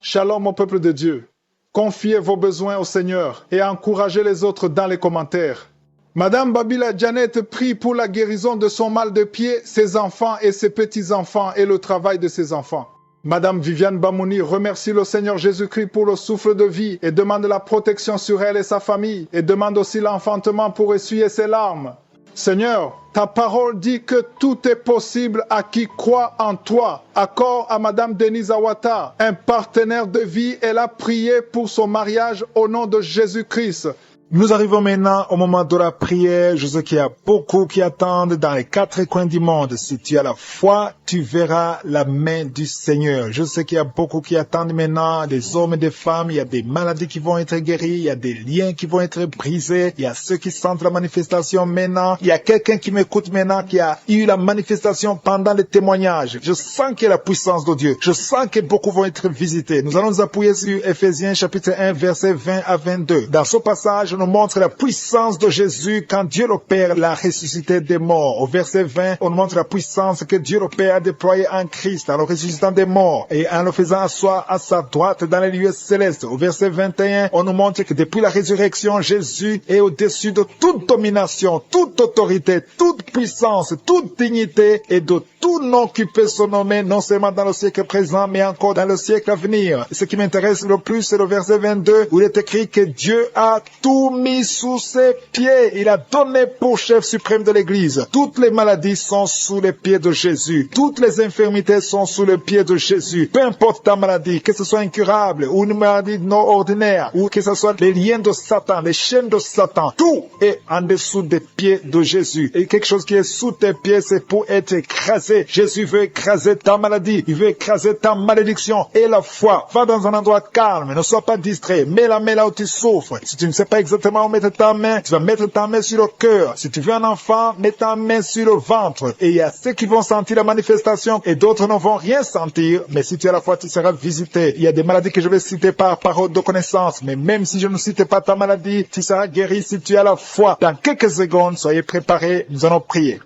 Shalom au peuple de Dieu. Confiez vos besoins au Seigneur et encouragez les autres dans les commentaires. Madame Babila Janet prie pour la guérison de son mal de pied, ses enfants et ses petits-enfants et le travail de ses enfants. Madame Viviane Bamouni remercie le Seigneur Jésus-Christ pour le souffle de vie et demande la protection sur elle et sa famille et demande aussi l'enfantement pour essuyer ses larmes. Seigneur, ta parole dit que tout est possible à qui croit en toi. Accorde à Madame Denise Awata un partenaire de vie. Elle a prié pour son mariage au nom de Jésus-Christ. Nous arrivons maintenant au moment de la prière. Je sais qu'il y a beaucoup qui attendent dans les 4 coins du monde. Si tu as la foi, tu verras la main du Seigneur. Je sais qu'il y a beaucoup qui attendent maintenant, des hommes et des femmes. Il y a des maladies qui vont être guéries. Il y a des liens qui vont être brisés. Il y a ceux qui sentent la manifestation maintenant. Il y a quelqu'un qui m'écoute maintenant qui a eu la manifestation pendant les témoignages. Je sens qu'il y a la puissance de Dieu. Je sens que beaucoup vont être visités. Nous allons nous appuyer sur Ephésiens chapitre 1 verset 20 à 22. Dans ce passage, nous montre la puissance de Jésus quand Dieu le Père l'a ressuscité des morts. Au verset 20, on nous montre la puissance que Dieu le Père a déployée en Christ, en le ressuscitant des morts et en le faisant asseoir à sa droite dans les lieux célestes. Au verset 21, on nous montre que depuis la résurrection, Jésus est au-dessus de toute domination, toute autorité, toute puissance, toute dignité et de tout nom qui peut se nommer, non seulement dans le siècle présent, mais encore dans le siècle à venir. Ce qui m'intéresse le plus, c'est le verset 22, où il est écrit que Dieu a tout mis sous ses pieds. Il a donné pour chef suprême de l'Église. Toutes les maladies sont sous les pieds de Jésus. Toutes les infirmités sont sous les pieds de Jésus. Peu importe ta maladie, que ce soit incurable ou une maladie non ordinaire, ou que ce soit les liens de Satan, les chaînes de Satan, tout est en dessous des pieds de Jésus. Et quelque chose qui est sous tes pieds, c'est pour être écrasé. Jésus veut écraser ta maladie. Il veut écraser ta malédiction. Et la foi, va dans un endroit calme. Ne sois pas distrait. Mets la main là où tu souffres. Si tu ne sais pas exactement où mettre ta main, tu vas mettre ta main sur le cœur. Si tu veux un enfant, mets ta main sur le ventre. Et il y a ceux qui vont sentir la manifestation et d'autres ne vont rien sentir. Mais si tu as la foi, tu seras visité. Il y a des maladies que je vais citer par parole de connaissance. Mais même si je ne cite pas ta maladie, tu seras guéri si tu as la foi. Dans quelques secondes, soyez préparés. Nous allons prier.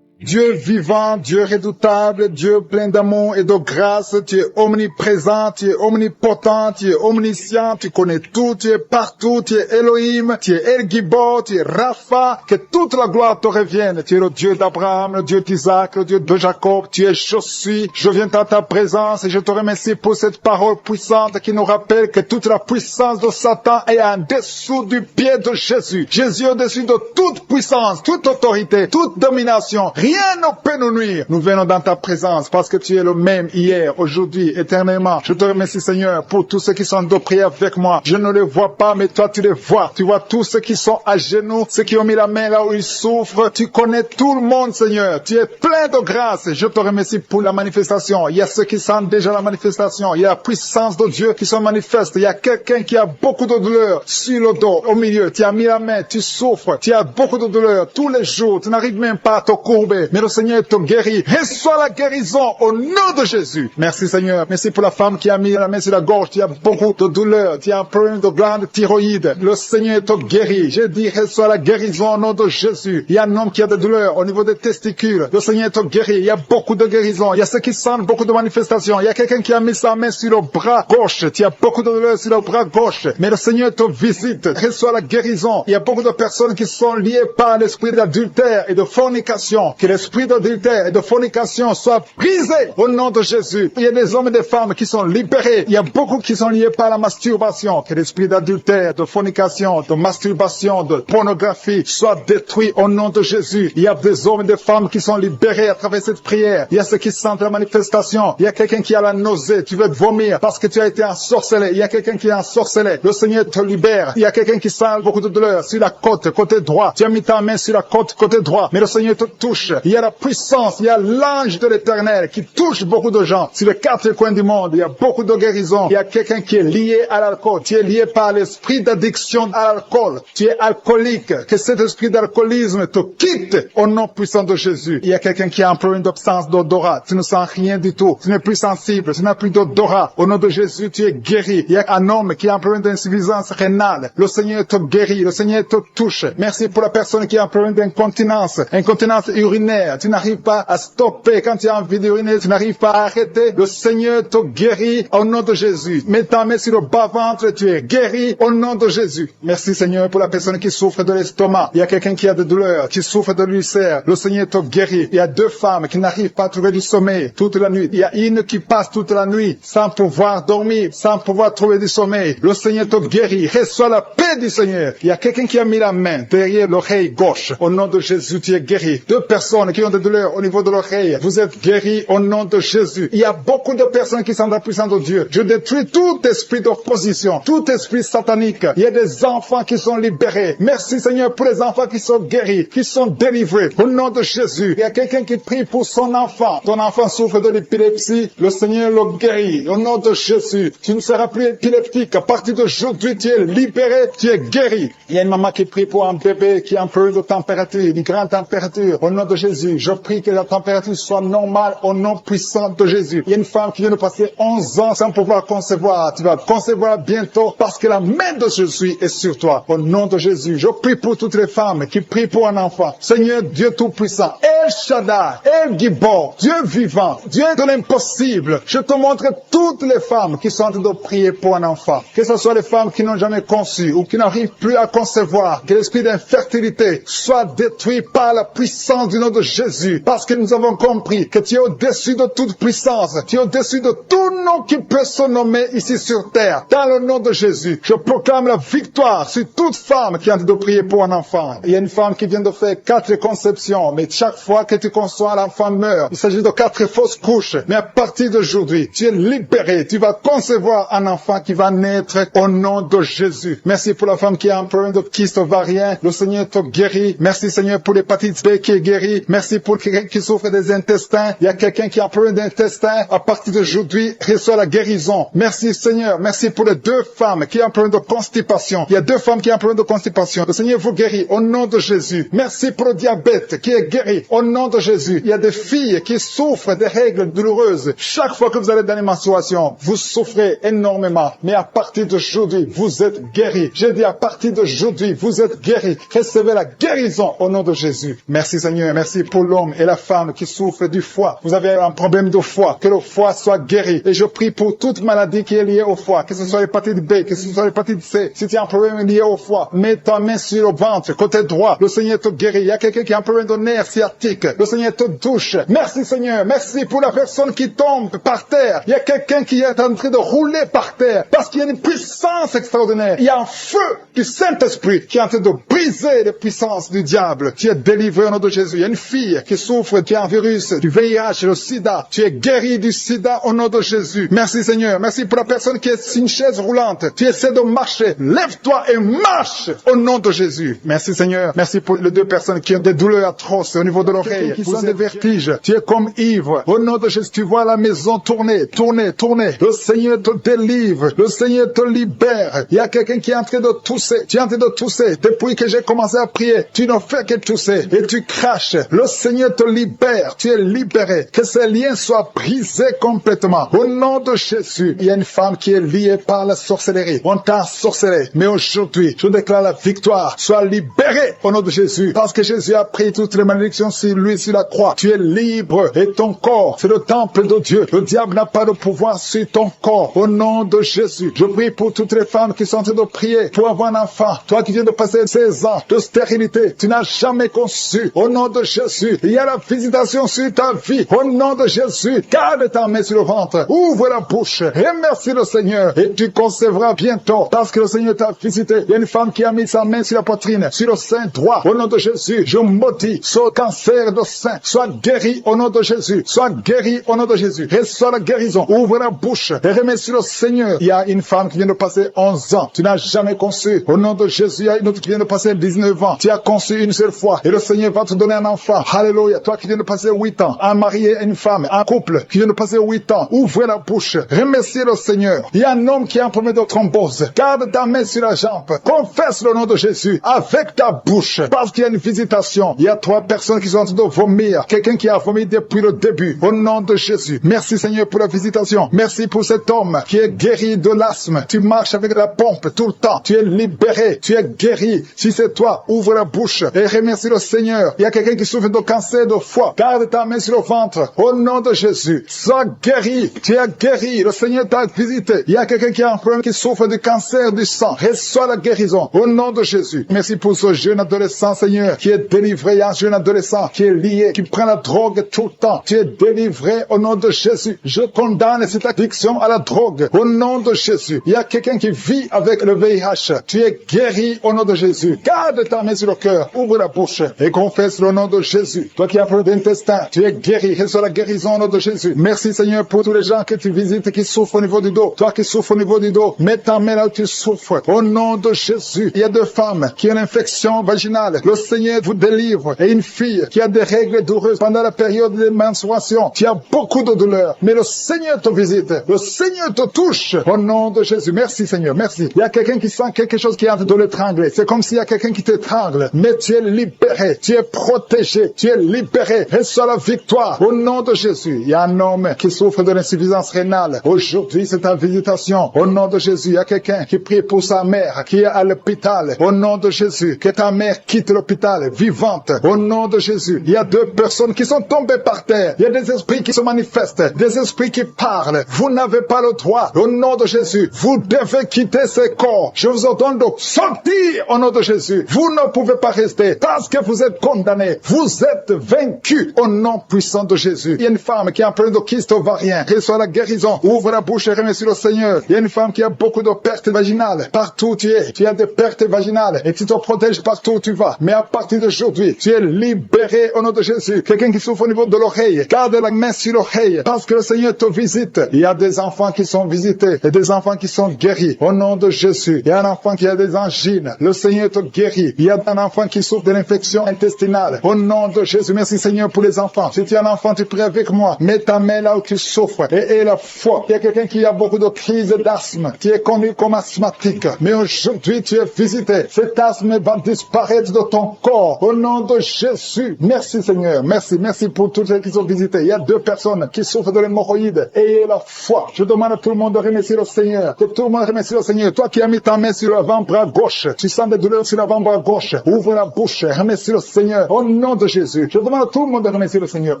Dieu vivant, Dieu redoutable, Dieu plein d'amour et de grâce, tu es omniprésent, tu es omnipotent, tu es omniscient, tu connais tout, tu es partout, tu es Elohim, tu es El Gibor, tu es Rapha, que toute la gloire te revienne. Tu es le Dieu d'Abraham, le Dieu d'Isaac, le Dieu de Jacob, tu es je suis. Je viens dans ta présence et je te remercie pour cette parole puissante qui nous rappelle que toute la puissance de Satan est en dessous du pied de Jésus. Jésus est au-dessus de toute puissance, toute autorité, toute domination. Rien ne peut nous nuire. Nous venons dans ta présence parce que tu es le même hier, aujourd'hui, éternellement. Je te remercie, Seigneur, pour tous ceux qui sont de prière avec moi. Je ne les vois pas, mais toi, tu les vois. Tu vois tous ceux qui sont à genoux, ceux qui ont mis la main là où ils souffrent. Tu connais tout le monde, Seigneur. Tu es plein de grâce. Je te remercie pour la manifestation. Il y a ceux qui sentent déjà la manifestation. Il y a la puissance de Dieu qui se manifeste. Il y a quelqu'un qui a beaucoup de douleur sur le dos, au milieu. Tu as mis la main, tu souffres. Tu as beaucoup de douleur tous les jours. Tu n'arrives même pas à te courber. Mais le Seigneur te guérit. Reçois la guérison au nom de Jésus. Merci Seigneur. Merci pour la femme qui a mis la main sur la gorge. Tu as beaucoup de douleur. Tu as un problème de glande thyroïde. Le Seigneur te guérit. J'ai dit reçois la guérison au nom de Jésus. Il y a un homme qui a des douleurs au niveau des testicules. Le Seigneur te guérit. Il y a beaucoup de guérison. Il y a ceux qui sentent beaucoup de manifestations. Il y a quelqu'un qui a mis sa main sur le bras gauche. Tu as beaucoup de douleur sur le bras gauche. Mais le Seigneur te visite. Reçois la guérison. Il y a beaucoup de personnes qui sont liées par l'esprit d'adultère et de fornication. Que l'esprit d'adultère et de fornication soit brisé au nom de Jésus. Il y a des hommes et des femmes qui sont libérés. Il y a beaucoup qui sont liés par la masturbation. Que l'esprit d'adultère, de fornication, de masturbation, de pornographie soit détruit au nom de Jésus. Il y a des hommes et des femmes qui sont libérés à travers cette prière. Il y a ceux qui sentent la manifestation. Il y a quelqu'un qui a la nausée. Tu veux vomir parce que tu as été ensorcelé. Il y a quelqu'un qui est ensorcelé. Le Seigneur te libère. Il y a quelqu'un qui sent beaucoup de douleur sur la côte, côté droit. Tu as mis ta main sur la côte, côté droit. Mais le Seigneur te touche. Il y a la puissance, il y a l'ange de l'Éternel qui touche beaucoup de gens. Sur les 4 coins du monde, il y a beaucoup de guérisons. Il y a quelqu'un qui est lié à l'alcool. Tu es lié par l'esprit d'addiction à l'alcool. Tu es alcoolique. Que cet esprit d'alcoolisme te quitte au nom puissant de Jésus. Il y a quelqu'un qui a un problème d'absence d'odorat. Tu ne sens rien du tout. Tu n'es plus sensible. Tu n'as plus d'odorat. Au nom de Jésus, tu es guéri. Il y a un homme qui a un problème d'insuffisance rénale. Le Seigneur te guérit. Le Seigneur te touche. Merci pour la personne qui a un problème d'incontinence. Incontinence urinaire. urinaires, tu n'arrives pas à stopper. Quand tu as envie d'uriner, tu n'arrives pas à arrêter. Le Seigneur te guérit au nom de Jésus. Mets ta main sur le bas-ventre, tu es guéri au nom de Jésus. Merci Seigneur pour la personne qui souffre de l'estomac. Il y a quelqu'un qui a de douleurs, qui souffre de l'ulcère. Le Seigneur te guérit. Il y a 2 femmes qui n'arrivent pas à trouver du sommeil toute la nuit. Il y a une qui passe toute la nuit sans pouvoir dormir, sans pouvoir trouver du sommeil. Le Seigneur te guérit. Reçois la paix du Seigneur. Il y a quelqu'un qui a mis la main derrière l'oreille gauche. Au nom de Jésus, tu es guéri. 2 personnes qui ont des douleurs au niveau de l'oreille. Vous êtes guéris au nom de Jésus. Il y a beaucoup de personnes qui sont dans la puissance de Dieu. Je détruis tout esprit d'opposition, tout esprit satanique. Il y a des enfants qui sont libérés. Merci Seigneur pour les enfants qui sont guéris, qui sont délivrés. Au nom de Jésus. Il y a quelqu'un qui prie pour son enfant. Ton enfant souffre de l'épilepsie. Le Seigneur le guérit. Au nom de Jésus. Tu ne seras plus épileptique. À partir d'aujourd'hui, tu es libéré, tu es guéri. Il y a une maman qui prie pour un bébé qui a un peu de température, une grande température. Au nom de Jésus, je prie que la température soit normale au nom puissant de Jésus. Il y a une femme qui vient de passer 11 ans sans pouvoir concevoir. Tu vas concevoir bientôt parce que la main de Jésus est sur toi. Au nom de Jésus, je prie pour toutes les femmes qui prient pour un enfant. Seigneur Dieu Tout-Puissant, El Shaddai, El Gibor, Dieu vivant, Dieu de l'impossible. Je te montre toutes les femmes qui sont en train de prier pour un enfant. Que ce soit les femmes qui n'ont jamais conçu ou qui n'arrivent plus à concevoir. Que l'esprit d'infertilité soit détruit par la puissance du nom de Jésus. Parce que nous avons compris que tu es au-dessus de toute puissance. Tu es au-dessus de tout nom qui peut se nommer ici sur terre. Dans le nom de Jésus, je proclame la victoire sur toute femme qui est en train de prier pour un enfant. Il y a une femme qui vient de faire 4 conceptions, mais chaque fois que tu conçois, l'enfant meurt. Il s'agit de 4 fausses couches. Mais à partir d'aujourd'hui, tu es libéré. Tu vas concevoir un enfant qui va naître au nom de Jésus. Merci pour la femme qui a un problème de kyste ovarien. Le Seigneur te guérit. Merci Seigneur pour l'hépatite B qui est guérie. Merci pour quelqu'un qui souffre des intestins. Il y a quelqu'un qui a un problème d'intestin. À partir d'aujourd'hui, reçoit la guérison. Merci Seigneur. Merci pour les 2 femmes qui ont un problème de constipation. Il y a 2 femmes qui ont un problème de constipation. Le Seigneur vous guérit au nom de Jésus. Merci pour le diabète qui est guéri au nom de Jésus. Il y a des filles qui souffrent des règles douloureuses. Chaque fois que vous allez dans les menstruations, vous souffrez énormément. Mais à partir d'aujourd'hui, vous êtes guéris. J'ai dit à partir d'aujourd'hui, vous êtes guéris. Recevez la guérison au nom de Jésus. Merci Seigneur. Merci pour l'homme et la femme qui souffrent du foie. Vous avez un problème de foie. Que le foie soit guéri. Et je prie pour toute maladie qui est liée au foie. Que ce soit l'hépatite B, que ce soit l'hépatite C. Si tu as un problème lié au foie, mets ta main sur le ventre, côté droit. Le Seigneur te guérit. Il y a quelqu'un qui a un problème de nerf sciatique. Le Seigneur te touche. Merci Seigneur. Merci pour la personne qui tombe par terre. Il y a quelqu'un qui est en train de rouler par terre. Parce qu'il y a une puissance extraordinaire. Il y a un feu du Saint-Esprit qui est en train de briser les puissances du diable. Tu es délivré au nom de Jésus. Il y a une fille qui souffre, qui a un virus, du VIH, le sida. Tu es guéri du sida au nom de Jésus. Merci Seigneur. Merci pour la personne qui est sur une chaise roulante. Tu essaies de marcher. Lève-toi et marche au nom de Jésus. Merci Seigneur. Merci pour les 2 personnes qui ont des douleurs atroces au niveau de l'oreille, qui ont des vertiges. Tu es comme ivre. Au nom de Jésus, tu vois la maison tourner, tourner, tourner. Le Seigneur te délivre. Le Seigneur te libère. Il y a quelqu'un qui est en train de tousser. Tu es en train de tousser. Depuis que j'ai commencé à prier, tu ne fais que tousser et tu craches. Le Seigneur te libère. Tu es libéré. Que ces liens soient brisés complètement. Au nom de Jésus, il y a une femme qui est liée par la sorcellerie. On t'a sorcelé. Mais aujourd'hui, je déclare la victoire. Sois libéré au nom de Jésus. Parce que Jésus a pris toutes les malédictions sur lui, sur la croix. Tu es libre et ton corps, c'est le temple de Dieu. Le diable n'a pas de pouvoir sur ton corps. Au nom de Jésus, je prie pour toutes les femmes qui sont en train de prier pour avoir un enfant. Toi qui viens de passer 16 ans de stérilité, tu n'as jamais conçu. Au nom de Jésus, il y a la visitation sur ta vie. Au nom de Jésus, garde ta main sur le ventre. Ouvre la bouche. Remercie le Seigneur et tu concevras bientôt parce que le Seigneur t'a visité. Il y a une femme qui a mis sa main sur la poitrine, sur le sein droit. Au nom de Jésus, je maudis ce cancer de sein. Sois guéri au nom de Jésus. Sois guéri au nom de Jésus. Reçois la guérison. Ouvre la bouche et remercie le Seigneur. Il y a une femme qui vient de passer 11 ans. Tu n'as jamais conçu. Au nom de Jésus, il y a une autre qui vient de passer 19 ans. Tu as conçu une seule fois et le Seigneur va te donner un enfant. Alléluia. Toi qui viens de passer 8 ans, un mari et une femme, un couple qui vient de passer 8 ans. Ouvre la bouche. Remercie le Seigneur. Il y a un homme qui a un problème de thrombose. Garde ta main sur la jambe. Confesse le nom de Jésus avec ta bouche. Parce qu'il y a une visitation. Il y a 3 personnes qui sont en train de vomir. Quelqu'un qui a vomi depuis le début. Au nom de Jésus. Merci Seigneur pour la visitation. Merci pour cet homme qui est guéri de l'asthme. Tu marches avec la pompe tout le temps. Tu es libéré. Tu es guéri. Si c'est toi, ouvre la bouche et remercie le Seigneur. Il y a quelqu'un qui souffre de cancer de foie, garde ta main sur le ventre. Au nom de Jésus, sois guéri. Tu es guéri. Le Seigneur t'a visité. Il y a quelqu'un qui a un problème, qui souffre du cancer du sang. Reçois la guérison. Au nom de Jésus. Merci pour ce jeune adolescent, Seigneur, qui est délivré. Il y a un jeune adolescent qui est lié, qui prend la drogue tout le temps. Tu es délivré au nom de Jésus. Je condamne cette addiction à la drogue. Au nom de Jésus. Il y a quelqu'un qui vit avec le VIH. Tu es guéri au nom de Jésus. Garde ta main sur le cœur. Ouvre la bouche et confesse le nom de Jésus. Toi qui as un problème d'intestin, tu es guéri. Reçois la guérison au nom de Jésus. Merci, Seigneur, pour tous les gens que tu visites qui souffrent au niveau du dos. Toi qui souffres au niveau du dos, mets ta main là où tu souffres. Au nom de Jésus. Il y a deux femmes qui ont une infection vaginale. Le Seigneur vous délivre. Et une fille qui a des règles douloureuses pendant la période de menstruation. Tu as beaucoup de douleurs. Mais le Seigneur te visite. Le Seigneur te touche. Au nom de Jésus. Merci, Seigneur. Merci. Il y a quelqu'un qui sent quelque chose qui est en train de l'étrangler. C'est comme s'il y a quelqu'un qui t'étrangle. Mais tu es libéré. Tu es protégé. Tu es libéré. Reçois la victoire. Au nom de Jésus. Il y a un homme qui souffre de l'insuffisance rénale. Aujourd'hui, c'est ta visitation. Au nom de Jésus. Il y a quelqu'un qui prie pour sa mère qui est à l'hôpital. Au nom de Jésus. Que ta mère quitte l'hôpital vivante. Au nom de Jésus. Il y a deux personnes qui sont tombées par terre. Il y a des esprits qui se manifestent. Des esprits qui parlent. Vous n'avez pas le droit. Au nom de Jésus. Vous devez quitter ces corps. Je vous ordonne de sortir au nom de Jésus. Vous ne pouvez pas rester parce que vous êtes condamnés. Vous êtes vaincus au nom puissant de Jésus. Il y a une femme qui a un problème de kyste ovarien. Reçois la guérison. Ouvre la bouche et remercie le Seigneur. Il y a une femme qui a beaucoup de pertes vaginales. Partout où tu es, tu as des pertes vaginales et tu te protèges partout où tu vas. Mais à partir d'aujourd'hui, tu es libéré au nom de Jésus. Quelqu'un qui souffre au niveau de l'oreille, garde la main sur l'oreille parce que le Seigneur te visite. Il y a des enfants qui sont visités et des enfants qui sont guéris au nom de Jésus. Il y a un enfant qui a des angines. Le Seigneur te guérit. Il y a un enfant qui souffre de l'infection intestinale. Au nom de Jésus, merci Seigneur pour les enfants. Si tu es un enfant, tu pries avec moi. Mets ta main là où tu souffres et aie la foi. Il y a quelqu'un qui a beaucoup de crises d'asthme, qui est connu comme asthmatique. Mais aujourd'hui, tu es visité. Cet asthme va disparaître de ton corps. Au nom de Jésus. Merci Seigneur. Merci pour tous ceux qui sont visités. Il y a deux personnes qui souffrent de l'hémorroïde. Ayez la foi. Je demande à tout le monde de remercier le Seigneur. Que tout le monde remercie le Seigneur. Toi qui as mis ta main sur l'avant-bras gauche, tu sens des douleurs sur l'avant-bras gauche. Ouvre la bouche. Remercie le Seigneur. Au nom de Jésus. Je demande à tout le monde de remercier le Seigneur.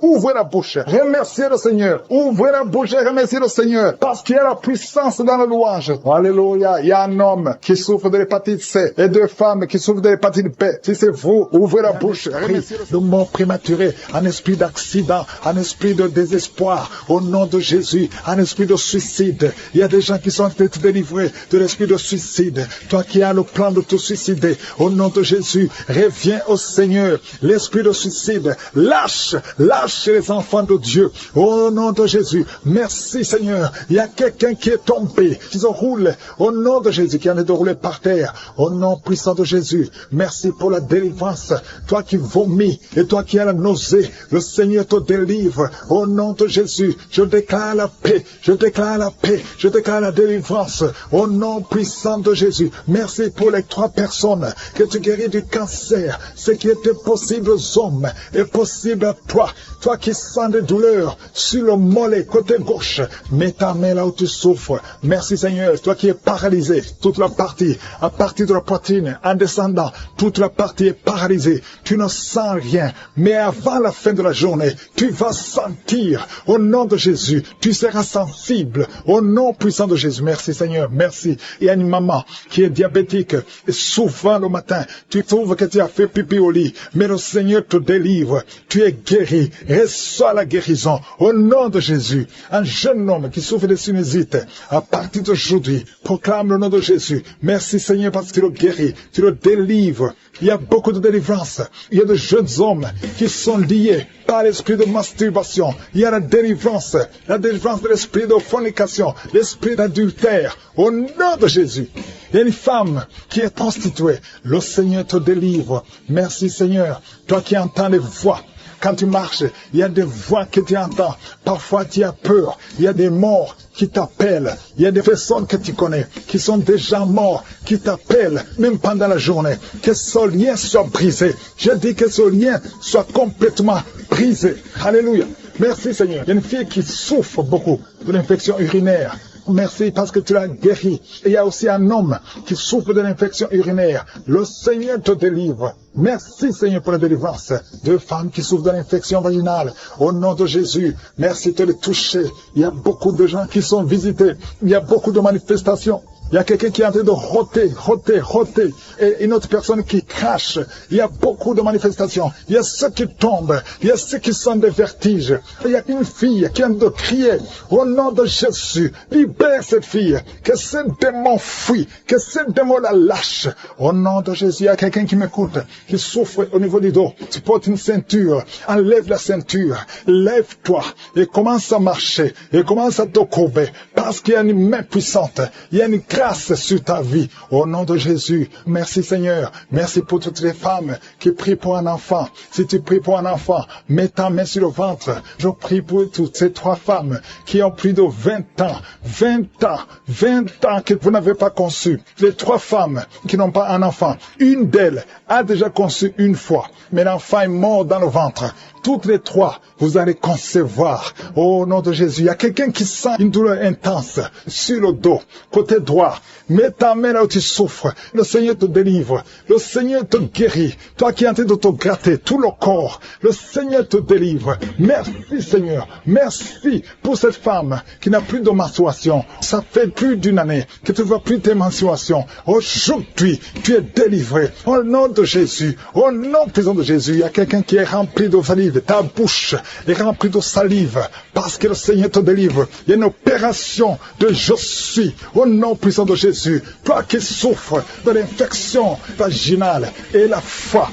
Ouvrez la bouche. Remerciez le Seigneur. Ouvrez la bouche et remerciez le Seigneur. Parce qu'il y a la puissance dans la louange. Alléluia. Il y a un homme qui souffre de l'hépatite C et deux femmes qui souffrent de l'hépatite B. Si c'est vous, ouvrez la bouche. Remerciez le mort prématuré, un esprit d'accident, un esprit de désespoir. Au nom de Jésus, un esprit de suicide. Il y a des gens qui sont en train de te délivrer de l'esprit de suicide. Toi qui as le plan de te suicider, au nom de Jésus, reviens au Seigneur. L'esprit de suicide, lâche les enfants de Dieu. Au nom de Jésus, merci Seigneur. Il y a quelqu'un qui est tombé, qui se roule. Au nom de Jésus, qui en est de rouler par terre. Au nom puissant de Jésus, merci pour la délivrance. Toi qui vomis et toi qui as la nausée, le Seigneur te délivre. Au nom de Jésus, je déclare la paix, je déclare la paix, je déclare la délivrance. Au nom puissant de Jésus, merci pour les 3 personnes que tu guéris du cancer. Ce qui était possible aux hommes est possible à toi. Toi qui sens des douleurs sur le mollet côté gauche, mets ta main là où tu souffres. Merci Seigneur. Toi qui es paralysé, toute la partie, à partir de la poitrine, en descendant, toute la partie est paralysée. Tu ne sens rien, mais avant la fin de la journée, tu vas sentir. Au nom de Jésus, tu seras sensible. Au nom puissant de Jésus. Merci Seigneur, merci. Il y a une maman qui est diabétique et souvent le matin, tu trouves que tu as fait pipi au lit, mais le Seigneur te délivre. Tu es guéri. Reçois la guérison. Au nom de Jésus, un jeune homme qui souffre de sinusite, à partir d'aujourd'hui, proclame le nom de Jésus. Merci Seigneur parce que tu le guéris, tu le délivres. Il y a beaucoup de délivrance. Il y a de jeunes hommes qui sont liés par l'esprit de masturbation. Il y a la délivrance de l'esprit de fornication, l'esprit d'adultère. Au nom de Jésus. Il y a une femme qui est prostituée. Le Seigneur te délivre. Merci Seigneur. Toi qui entends les voix. Quand tu marches, il y a des voix que tu entends. Parfois tu as peur. Il y a des morts qui t'appellent. Il y a des personnes que tu connais qui sont déjà morts, qui t'appellent, même pendant la journée. Que ce lien soit brisé. Je dis que ce lien soit complètement brisé. Alléluia. Merci Seigneur. Il y a une fille qui souffre beaucoup de l'infection urinaire. Merci parce que tu l'as guéri. Et il y a aussi un homme qui souffre de l'infection urinaire. Le Seigneur te délivre. Merci Seigneur pour la délivrance. Deux femmes qui souffrent de l'infection vaginale. Au nom de Jésus, merci de les toucher. Il y a beaucoup de gens qui sont visités. Il y a beaucoup de manifestations. Il y a quelqu'un qui est en train de roter, et une autre personne qui crache. Il y a beaucoup de manifestations. Il y a ceux qui tombent, il y a ceux qui sentent des vertiges. Il y a une fille qui vient de crier au nom de Jésus. Libère cette fille, que ce démon fuit, que ce démon la lâche. Au nom de Jésus, il y a quelqu'un qui m'écoute, qui souffre au niveau du dos. Tu portes une ceinture, enlève la ceinture, lève-toi et commence à marcher, et commence à te courber, parce qu'il y a une main puissante, il y a une grâce sur ta vie, au nom de Jésus. Merci Seigneur, merci pour toutes les femmes qui prient pour un enfant. Si tu pries pour un enfant, mets ta main sur le ventre. Je prie pour toutes ces trois femmes qui ont plus de 20 ans que vous n'avez pas conçu. Les trois femmes qui n'ont pas un enfant, une d'elles a déjà conçu une fois, mais l'enfant est mort dans le ventre. Toutes les trois, vous allez concevoir. Au nom de Jésus, il y a quelqu'un qui sent une douleur intense sur le dos, côté droit. Mets ta main là où tu souffres. Le Seigneur te délivre. Le Seigneur te guérit. Toi qui es en train de te gratter tout le corps, le Seigneur te délivre. Merci Seigneur. Merci pour cette femme qui n'a plus de menstruation. Ça fait plus d'une année que tu ne vois plus tes menstruations. Aujourd'hui, tu es délivré. Au nom de Jésus, au nom puissant de Jésus, il y a quelqu'un qui est rempli de salive. Ta bouche est remplie de salive parce que le Seigneur te délivre. Il y a une opération de je suis au nom puissant de Jésus. Toi qui souffres de l'infection vaginale et la foi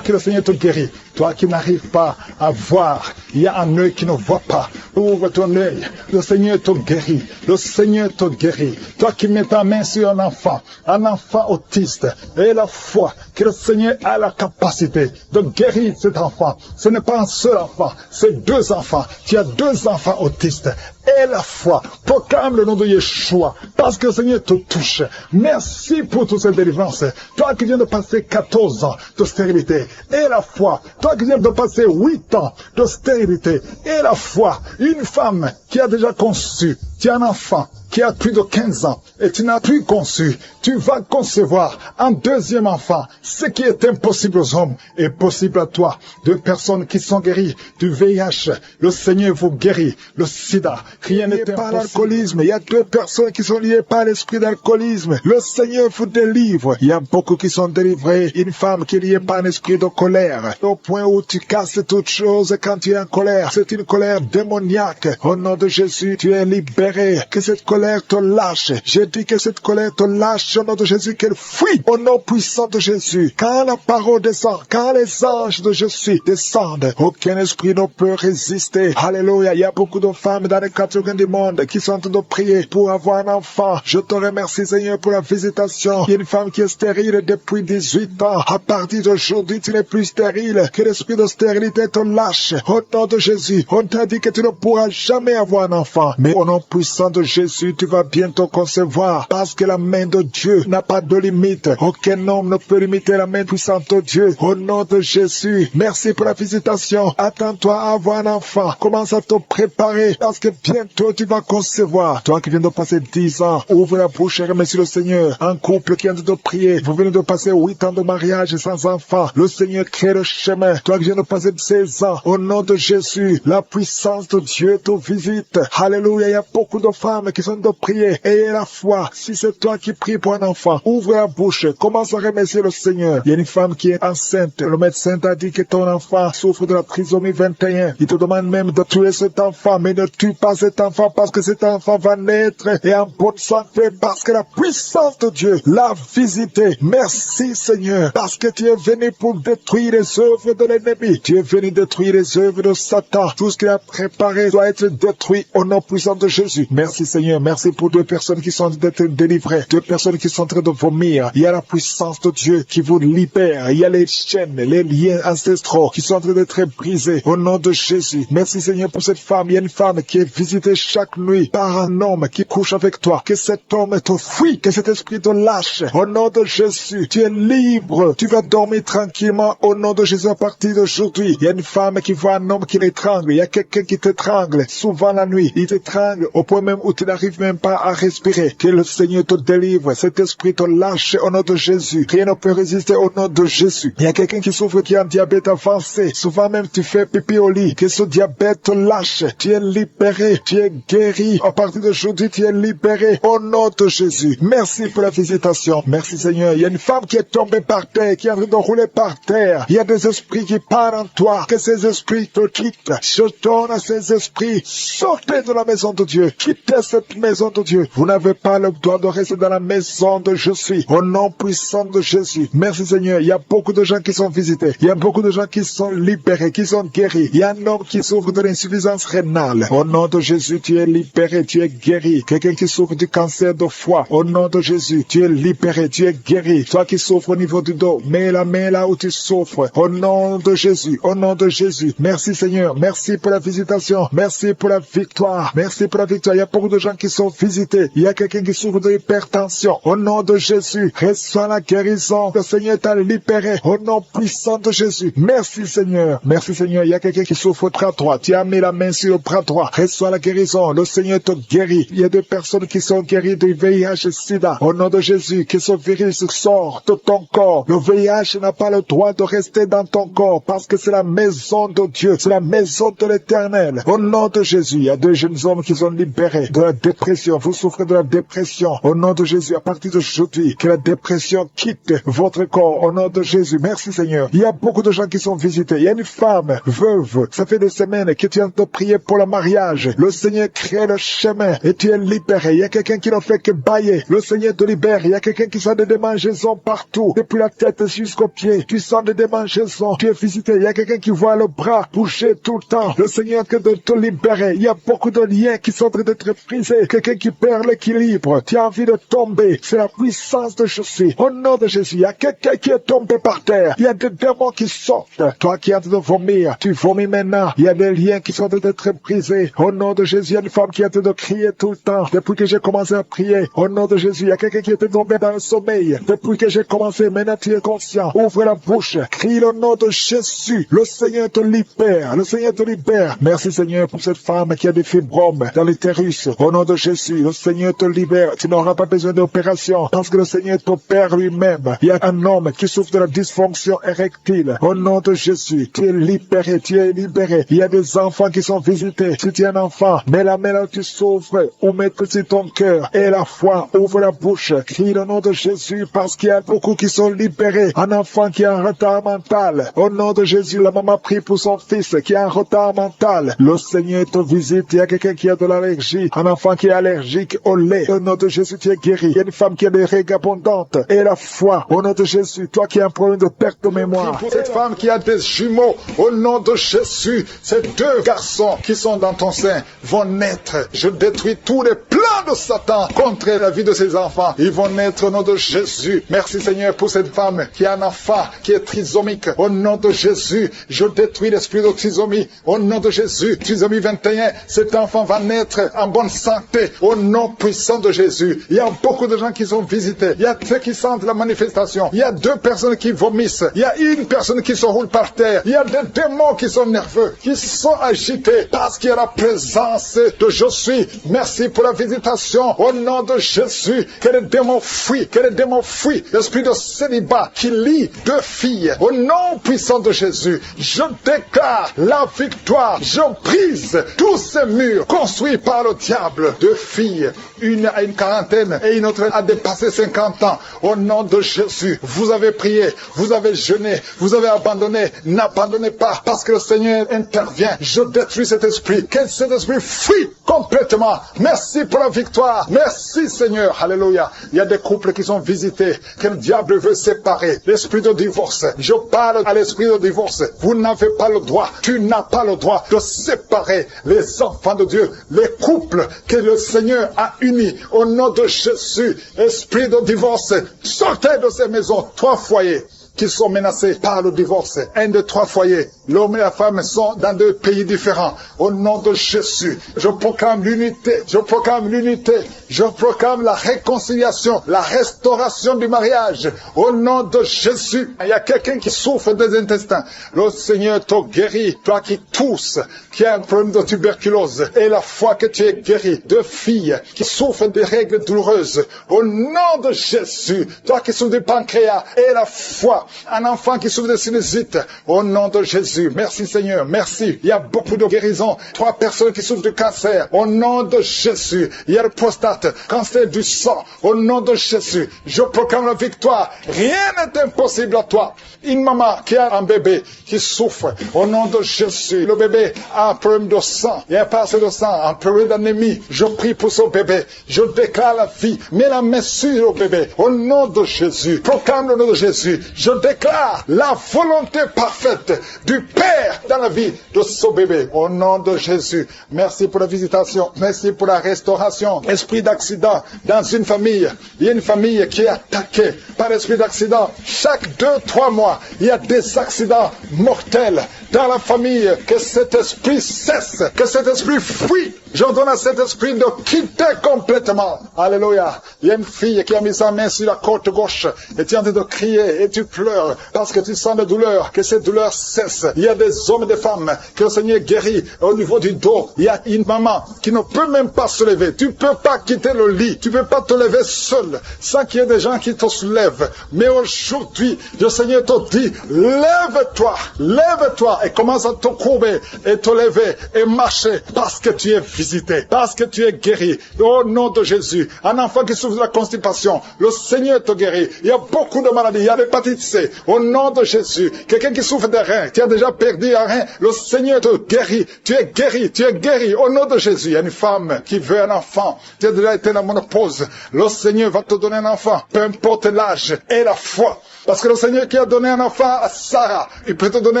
que le Seigneur te guérit. Toi qui n'arrives pas à voir, il y a un œil qui ne voit pas. Ouvre ton œil, le Seigneur te guérit. Le Seigneur te guérit. Toi qui mets ta main sur un enfant autiste, et la foi que le Seigneur a la capacité de guérir cet enfant. Ce n'est pas un seul enfant, c'est deux enfants. Tu as deux enfants autistes. Et la foi, proclame le nom de Yeshua, parce que le Seigneur te touche. Merci pour toute cette délivrance. Toi qui viens de passer 14 ans de stérilité, et la foi, toi qui viens de passer 8 ans de stérilité, et la foi, une femme qui a déjà conçu, tu as un enfant qui a plus de 15 ans, et tu n'as plus conçu, tu vas concevoir un deuxième enfant. Ce qui est impossible aux hommes est possible à toi. Deux personnes qui sont guéries du VIH, le Seigneur vous guérit. Le sida, rien n'est impossible. Par l'alcoolisme, il y a deux personnes qui sont liées par l'esprit d'alcoolisme. Le Seigneur vous délivre. Il y a beaucoup qui sont délivrés. Une femme qui est liée par un esprit de colère, au point où tu casses toute chose quand tu es en colère. C'est une colère démoniaque. Au nom de Jésus, tu es libéré. Que cette colère te lâche. J'ai dit que cette colère te lâche au nom de Jésus, qu'elle fuit au nom puissant de Jésus. Quand la parole descend, quand les anges de Jésus descendent, aucun esprit ne peut résister. Alléluia. Il y a beaucoup de femmes dans les 4 coins du monde qui sont en train de prier pour avoir un enfant. Je te remercie Seigneur pour la visitation. Il y a une femme qui est stérile depuis 18 ans. À partir d'aujourd'hui, tu n'es plus stérile. Que l'esprit de stérilité te lâche. Au nom de Jésus, on t'a dit que tu ne pourras jamais avoir un enfant. Mais au nom puissant de Jésus, tu vas bientôt concevoir, parce que la main de Dieu n'a pas de limite. Aucun homme ne peut limiter la main puissante de Dieu. Au nom de Jésus, merci pour la visitation. Attends-toi à avoir un enfant. Commence à te préparer, parce que bientôt tu vas concevoir. Toi qui viens de passer 10 ans, ouvre la bouche et remercie le Seigneur. Un couple qui vient de prier, vous venez de passer 8 ans de mariage sans enfant. Le Seigneur crée le chemin. Toi qui viens de passer 16 ans, au nom de Jésus, la puissance de Dieu te visite. Alléluia, il y a beaucoup de femmes qui sont de prier. Ayez la foi. Si c'est toi qui pries pour un enfant, ouvre la bouche. Commence à remercier le Seigneur. Il y a une femme qui est enceinte. Le médecin t'a dit que ton enfant souffre de la trisomie 21. Il te demande même de tuer cet enfant. Mais ne tue pas cet enfant, parce que cet enfant va naître et en bonne santé, parce que la puissance de Dieu l'a visité. Merci Seigneur, parce que tu es venu pour détruire les œuvres de l'ennemi. Tu es venu détruire les œuvres de Satan. Tout ce qu'il a préparé doit être détruit au nom puissant de Jésus. Merci Seigneur. Merci pour deux personnes qui sont en train d'être délivrées. Deux personnes qui sont en train de vomir. Il y a la puissance de Dieu qui vous libère. Il y a les chaînes, les liens ancestraux qui sont en train d'être brisés au nom de Jésus. Merci Seigneur pour cette femme. Il y a une femme qui est visitée chaque nuit par un homme qui couche avec toi. Que cet homme te fuit. Que cet esprit te lâche. Au nom de Jésus, tu es libre. Tu vas dormir tranquillement au nom de Jésus à partir d'aujourd'hui. Il y a une femme qui voit un homme qui l'étrangle. Il y a quelqu'un qui t'étrangle souvent la nuit. Il t'étrangle au point même où tu n'arrives n'arrives même pas à respirer. Que le Seigneur te délivre. Cet esprit te lâche au nom de Jésus. Rien ne peut résister au nom de Jésus. Il y a quelqu'un qui souffre, qui a un diabète avancé. Souvent même tu fais pipi au lit. Que ce diabète te lâche. Tu es libéré. Tu es guéri. À partir d'aujourd'hui, tu es libéré au nom de Jésus. Merci pour la visitation. Merci Seigneur. Il y a une femme qui est tombée par terre, qui est en train de rouler par terre. Il y a des esprits qui parlent en toi. Que ces esprits te quittent. Je donne à ces esprits. Sortez de la maison de Dieu. Quittez cette maison de Dieu. Vous n'avez pas le droit de rester dans la maison de je suis. Au nom puissant de Jésus. Merci Seigneur. Il y a beaucoup de gens qui sont visités. Il y a beaucoup de gens qui sont libérés, qui sont guéris. Il y a un homme qui souffre de l'insuffisance rénale. Au nom de Jésus, tu es libéré, tu es guéri. Quelqu'un qui souffre du cancer de foie. Au nom de Jésus, tu es libéré, tu es guéri. Toi qui souffres au niveau du dos, mets la main là où tu souffres. Au nom de Jésus, au nom de Jésus. Merci Seigneur. Merci pour la visitation. Merci pour la victoire. Merci pour la victoire. Il y a beaucoup de gens qui sont visités. Il y a quelqu'un qui souffre de l'hypertension. Au nom de Jésus, reçois la guérison. Le Seigneur t'a libéré. Au nom puissant de Jésus. Merci Seigneur. Merci Seigneur. Il y a quelqu'un qui souffre au bras droit. Tu as mis la main sur le bras droit. Reçois la guérison. Le Seigneur te guérit. Il y a des personnes qui sont guéries du VIH-Sida. Au nom de Jésus, que ce virus sort de ton corps. Le VIH n'a pas le droit de rester dans ton corps parce que c'est la maison de Dieu. C'est la maison de l'Éternel. Au nom de Jésus, il y a deux jeunes hommes qui sont libérés de la dépression. Vous souffrez de la dépression. Au nom de Jésus, à partir d'aujourd'hui, que la dépression quitte votre corps. Au nom de Jésus. Merci Seigneur. Il y a beaucoup de gens qui sont visités. Il y a une femme veuve. Ça fait des semaines que tu es en train de prier pour le mariage. Le Seigneur crée le chemin et tu es libéré. Il y a quelqu'un qui n'a fait que bailler. Le Seigneur te libère. Il y a quelqu'un qui sent des démangeaisons partout. Depuis la tête jusqu'aux pieds. Tu sens des démangeaisons. Tu es visité. Il y a quelqu'un qui voit le bras bouger tout le temps. Le Seigneur est en train de te libérer. Il y a beaucoup de liens qui sont en train d'être brisés. Quelqu'un qui perd l'équilibre. Tu as envie de tomber. C'est la puissance de Jésus. Au nom de Jésus, il y a quelqu'un qui est tombé par terre. Il y a des démons qui sortent. Toi qui es en train de vomir, tu vomis maintenant. Il y a des liens qui sont en train d'être brisés. Au nom de Jésus, il y a une femme qui est en train de crier tout le temps. Depuis que j'ai commencé à prier, au nom de Jésus, il y a quelqu'un qui était tombé dans le sommeil. Depuis que j'ai commencé, maintenant tu es conscient. Ouvre la bouche. Crie le nom de Jésus. Le Seigneur te libère. Le Seigneur te libère. Merci Seigneur pour cette femme qui a des fibromes dans l'utérus. Au nom de Jésus, le Seigneur te libère. Tu n'auras pas besoin d'opération parce que le Seigneur t'opère lui-même. Il y a un homme qui souffre de la dysfonction érectile. Au nom de Jésus, tu es libéré, tu es libéré. Il y a des enfants qui sont visités. Si tu es un enfant, mets la main là où tu souffres ou mets-le sur ton cœur. Et la foi, ouvre la bouche. Crie le nom de Jésus parce qu'il y a beaucoup qui sont libérés. Un enfant qui a un retard mental. Au nom de Jésus, la maman prie pour son fils qui a un retard mental. Le Seigneur te visite. Il y a quelqu'un qui a de l'allergie. Un enfant qui est allergique au lait. Au nom de Jésus, tu es guéri. Il y a une femme qui a des règles abondantes. Et la foi, au nom de Jésus, toi qui as un problème de perte de mémoire. Pour cette femme qui a des jumeaux, au nom de Jésus, ces deux garçons qui sont dans ton sein vont naître. Je détruis tous les plans de Satan contre la vie de ses enfants. Ils vont naître au nom de Jésus. Merci Seigneur pour cette femme qui a un enfant qui est trisomique. Au nom de Jésus, je détruis l'esprit de trisomie. Au nom de Jésus, trisomie 21, cet enfant va naître en bonne santé. Au nom puissant de Jésus. Il y a beaucoup de gens qui sont visités. Il y a ceux qui sentent la manifestation. Il y a deux personnes qui vomissent. Il y a une personne qui se roule par terre. Il y a des démons qui sont nerveux, qui sont agités parce qu'il y a la présence de je suis. Merci pour la visitation. Au nom de Jésus, que les démons fuient, que les démons fuient. L'esprit de célibat qui lie deux filles. Au nom puissant de Jésus, je déclare la victoire. Je brise tous ces murs construits par le diable. Deux filles, une à une quarantaine et une autre a dépassé 50 ans. Au nom de Jésus, vous avez prié, vous avez jeûné, vous avez abandonné. N'abandonnez pas parce que le Seigneur intervient. Je détruis cet esprit. Que cet esprit fuit complètement. Merci pour la victoire. Merci Seigneur. Alléluia. Il y a des couples qui sont visités, que le diable veut séparer. L'esprit de divorce. Je parle à l'esprit de divorce. Vous n'avez pas le droit. Tu n'as pas le droit de séparer les enfants de Dieu, les couples que le Seigneur a unis. Au nom de Jésus, esprit de divorce, sortez de ces maisons. 3 foyers qui sont menacés par le divorce. 1 de 3 foyers L'homme et la femme sont dans deux pays différents. Au nom de Jésus, je proclame l'unité. Je proclame l'unité. Je proclame la réconciliation, la restauration du mariage. Au nom de Jésus, il y a quelqu'un qui souffre des intestins. Le Seigneur te guérit. Toi qui tousse, qui a un problème de tuberculose. Et la foi que tu es guéri. Deux filles qui souffrent des règles douloureuses. Au nom de Jésus, toi qui souffres du pancréas. Et la foi, un enfant qui souffre de sinusite. Au nom de Jésus. Merci Seigneur, merci. Il y a beaucoup de guérisons. 3 personnes qui souffrent de cancer. Au nom de Jésus. Il y a le prostate, cancer du sang. Au nom de Jésus, je proclame la victoire. Rien n'est impossible à toi. Une maman qui a un bébé qui souffre. Au nom de Jésus, le bébé a un problème de sang. Il y a pas assez de sang, un problème d'anémie. Je prie pour ce bébé. Je déclare la vie. Mets la main sur le bébé. Au nom de Jésus, proclame le nom de Jésus. Je déclare la volonté parfaite du Père dans la vie de ce bébé. Au nom de Jésus. Merci pour la visitation. Merci pour la restauration. Esprit d'accident dans une famille. Il y a une famille qui est attaquée par l'esprit d'accident. Chaque 2-3 mois, il y a des accidents mortels dans la famille. Que cet esprit cesse. Que cet esprit fuit. J'ordonne à cet esprit de quitter complètement. Alléluia. Il y a une fille qui a mis sa main sur la côte gauche et tu es en train de crier et tu pleures parce que tu sens la douleur. Que cette douleur cesse. Il y a des hommes et des femmes que le Seigneur guérit au niveau du dos. Il y a une maman qui ne peut même pas se lever. Tu ne peux pas quitter le lit. Tu ne peux pas te lever seul sans qu'il y ait des gens qui te soulèvent. Mais aujourd'hui, le Seigneur te dit, lève-toi et commence à te courber et te lever et marcher parce que tu es visité, parce que tu es guéri. Au nom de Jésus, un enfant qui souffre de la constipation, le Seigneur te guérit. Il y a beaucoup de maladies, il y a l'hépatite C. Au nom de Jésus, quelqu'un qui souffre des reins, qui a déjà perdu un rein, le Seigneur te guérit. Tu es guéri, tu es guéri. Au nom de Jésus, il y a une femme qui veut un enfant. Tu as déjà été dans la ménopause. Le Seigneur va te donner un enfant, peu importe l'âge et la foi. Parce que le Seigneur qui a donné un enfant à Sarah, il peut te donner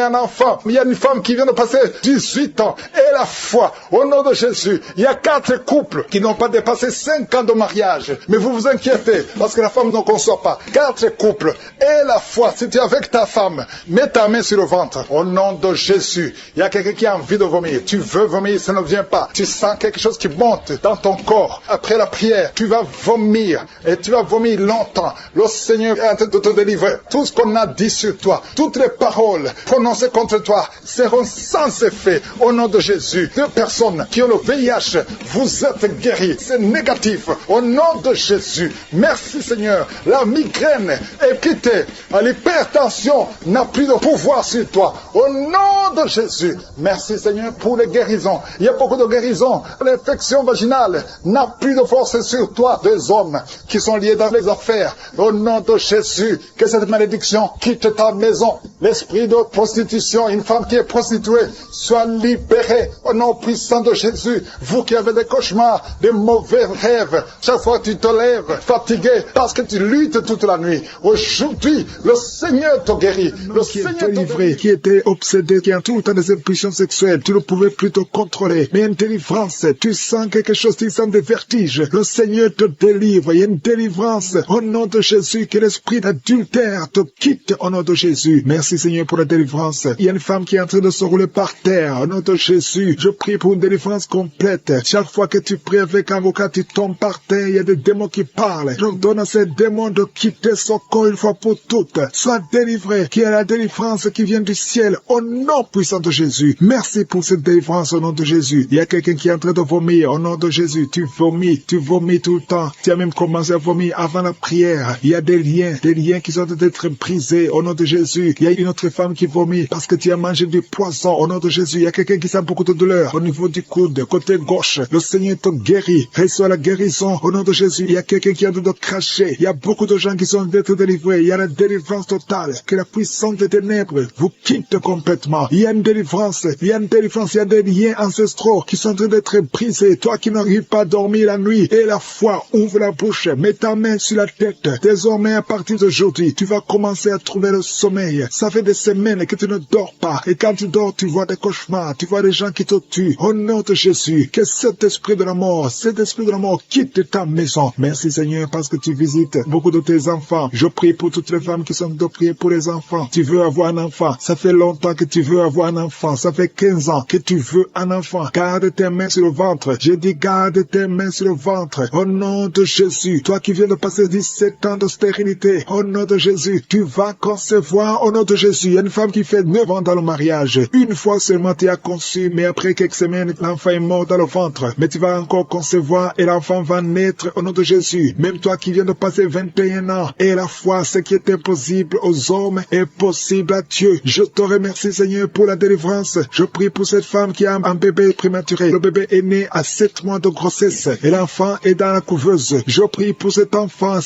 un enfant. Il y a une femme qui vient de passer 18 ans. Et la foi, au nom de Jésus, il y a 4 couples qui n'ont pas dépassé 5 ans de mariage. Mais vous vous inquiétez, parce que la femme ne conçoit pas. 4 couples. Et la foi, si tu es avec ta femme, mets ta main sur le ventre. Au nom de Jésus, il y a quelqu'un qui a envie de vomir. Tu veux vomir, ça ne vient pas. Tu sens quelque chose qui monte dans ton corps. Après la prière, tu vas vomir. Et tu vas vomir longtemps. Le Seigneur est en train de te délivrer. Tout ce qu'on a dit sur toi, toutes les paroles prononcées contre toi seront sans effet au nom de Jésus. 2 personnes qui ont le VIH, vous êtes guéris. C'est négatif au nom de Jésus. Merci Seigneur. La migraine est quittée. L'hypertension n'a plus de pouvoir sur toi. Au nom de Jésus. Merci Seigneur pour les guérisons. Il y a beaucoup de guérisons. L'infection vaginale n'a plus de force sur toi. 2 hommes qui sont liés dans les affaires. Au nom de Jésus. Que cette malédiction quitte ta maison. L'esprit de prostitution, une femme qui est prostituée, soit libérée au nom puissant de Jésus. Vous qui avez des cauchemars, des mauvais rêves, chaque fois que tu te lèves fatigué parce que tu luttes toute la nuit. Aujourd'hui, le Seigneur te guérit. Le Seigneur te délivré, qui était obsédé, qui a tout le temps des impulsions sexuelles, tu ne pouvais plus te contrôler. Mais une délivrance, tu sens quelque chose, tu sens des vertiges. Le Seigneur te délivre. Il y a une délivrance au nom de Jésus, que l'esprit d'adultère te quitte au nom de Jésus. Merci Seigneur pour la délivrance. Il y a une femme qui est en train de se rouler par terre. Au nom de Jésus, je prie pour une délivrance complète. Chaque fois que tu pries avec un avocat, tu tombes par terre. Il y a des démons qui parlent. Je donne à ces démons de quitter son corps une fois pour toutes. Sois délivré. Qu'il y ait la délivrance qui vient du ciel. Au nom puissant de Jésus. Merci pour cette délivrance au nom de Jésus. Il y a quelqu'un qui est en train de vomir. Au nom de Jésus, tu vomis tout le temps. Tu as même commencé à vomir avant la prière. Il y a des liens qui sont d'être brisés au nom de Jésus. Il y a une autre femme qui vomit parce que tu as mangé du poisson au nom de Jésus. Il y a quelqu'un qui sent beaucoup de douleur au niveau du coude, côté gauche. Le Seigneur te guérit. Reçois la guérison au nom de Jésus. Il y a quelqu'un qui a de cracher. Il y a beaucoup de gens qui sont d'être délivrés. Il y a la délivrance totale. Que la puissance des ténèbres vous quitte complètement. Il y a une délivrance. Il y a une délivrance. Il y a des liens ancestraux qui sont en train d'être brisés. Toi qui n'arrives pas à dormir la nuit. Et la foi, ouvre la bouche. Mets ta main sur la tête. Désormais, à partir d'aujourd'hui, tu vas commencer à trouver le sommeil. Ça fait des semaines que tu ne dors pas. Et quand tu dors, tu vois des cauchemars. Tu vois des gens qui te tuent. Au nom de Jésus, que cet esprit de la mort quitte ta maison. Merci Seigneur parce que tu visites beaucoup de tes enfants. Je prie pour toutes les femmes qui sont de prier pour les enfants. Tu veux avoir un enfant. Ça fait longtemps longtemps que tu veux avoir un enfant. Ça fait 15 ans que tu veux un enfant. Garde tes mains sur le ventre. Je dis garde tes mains sur le ventre. Au nom de Jésus. Toi qui viens de passer 17 ans de stérilité. Au nom de Jésus. Tu vas concevoir au nom de Jésus. Il y a une femme qui fait 9 ans dans le mariage. Une fois seulement tu as conçu, mais après quelques semaines, l'enfant est mort dans le ventre. Mais tu vas encore concevoir et l'enfant va naître au nom de Jésus. Même toi qui viens de passer 21 ans. Et la foi, ce qui est impossible aux hommes est possible à Dieu. Je te remercie Seigneur pour la délivrance. Je prie pour cette femme qui a un bébé prématuré. Le bébé est né à 7 mois de grossesse et l'enfant est dans la couveuse. Je prie pour cet enfant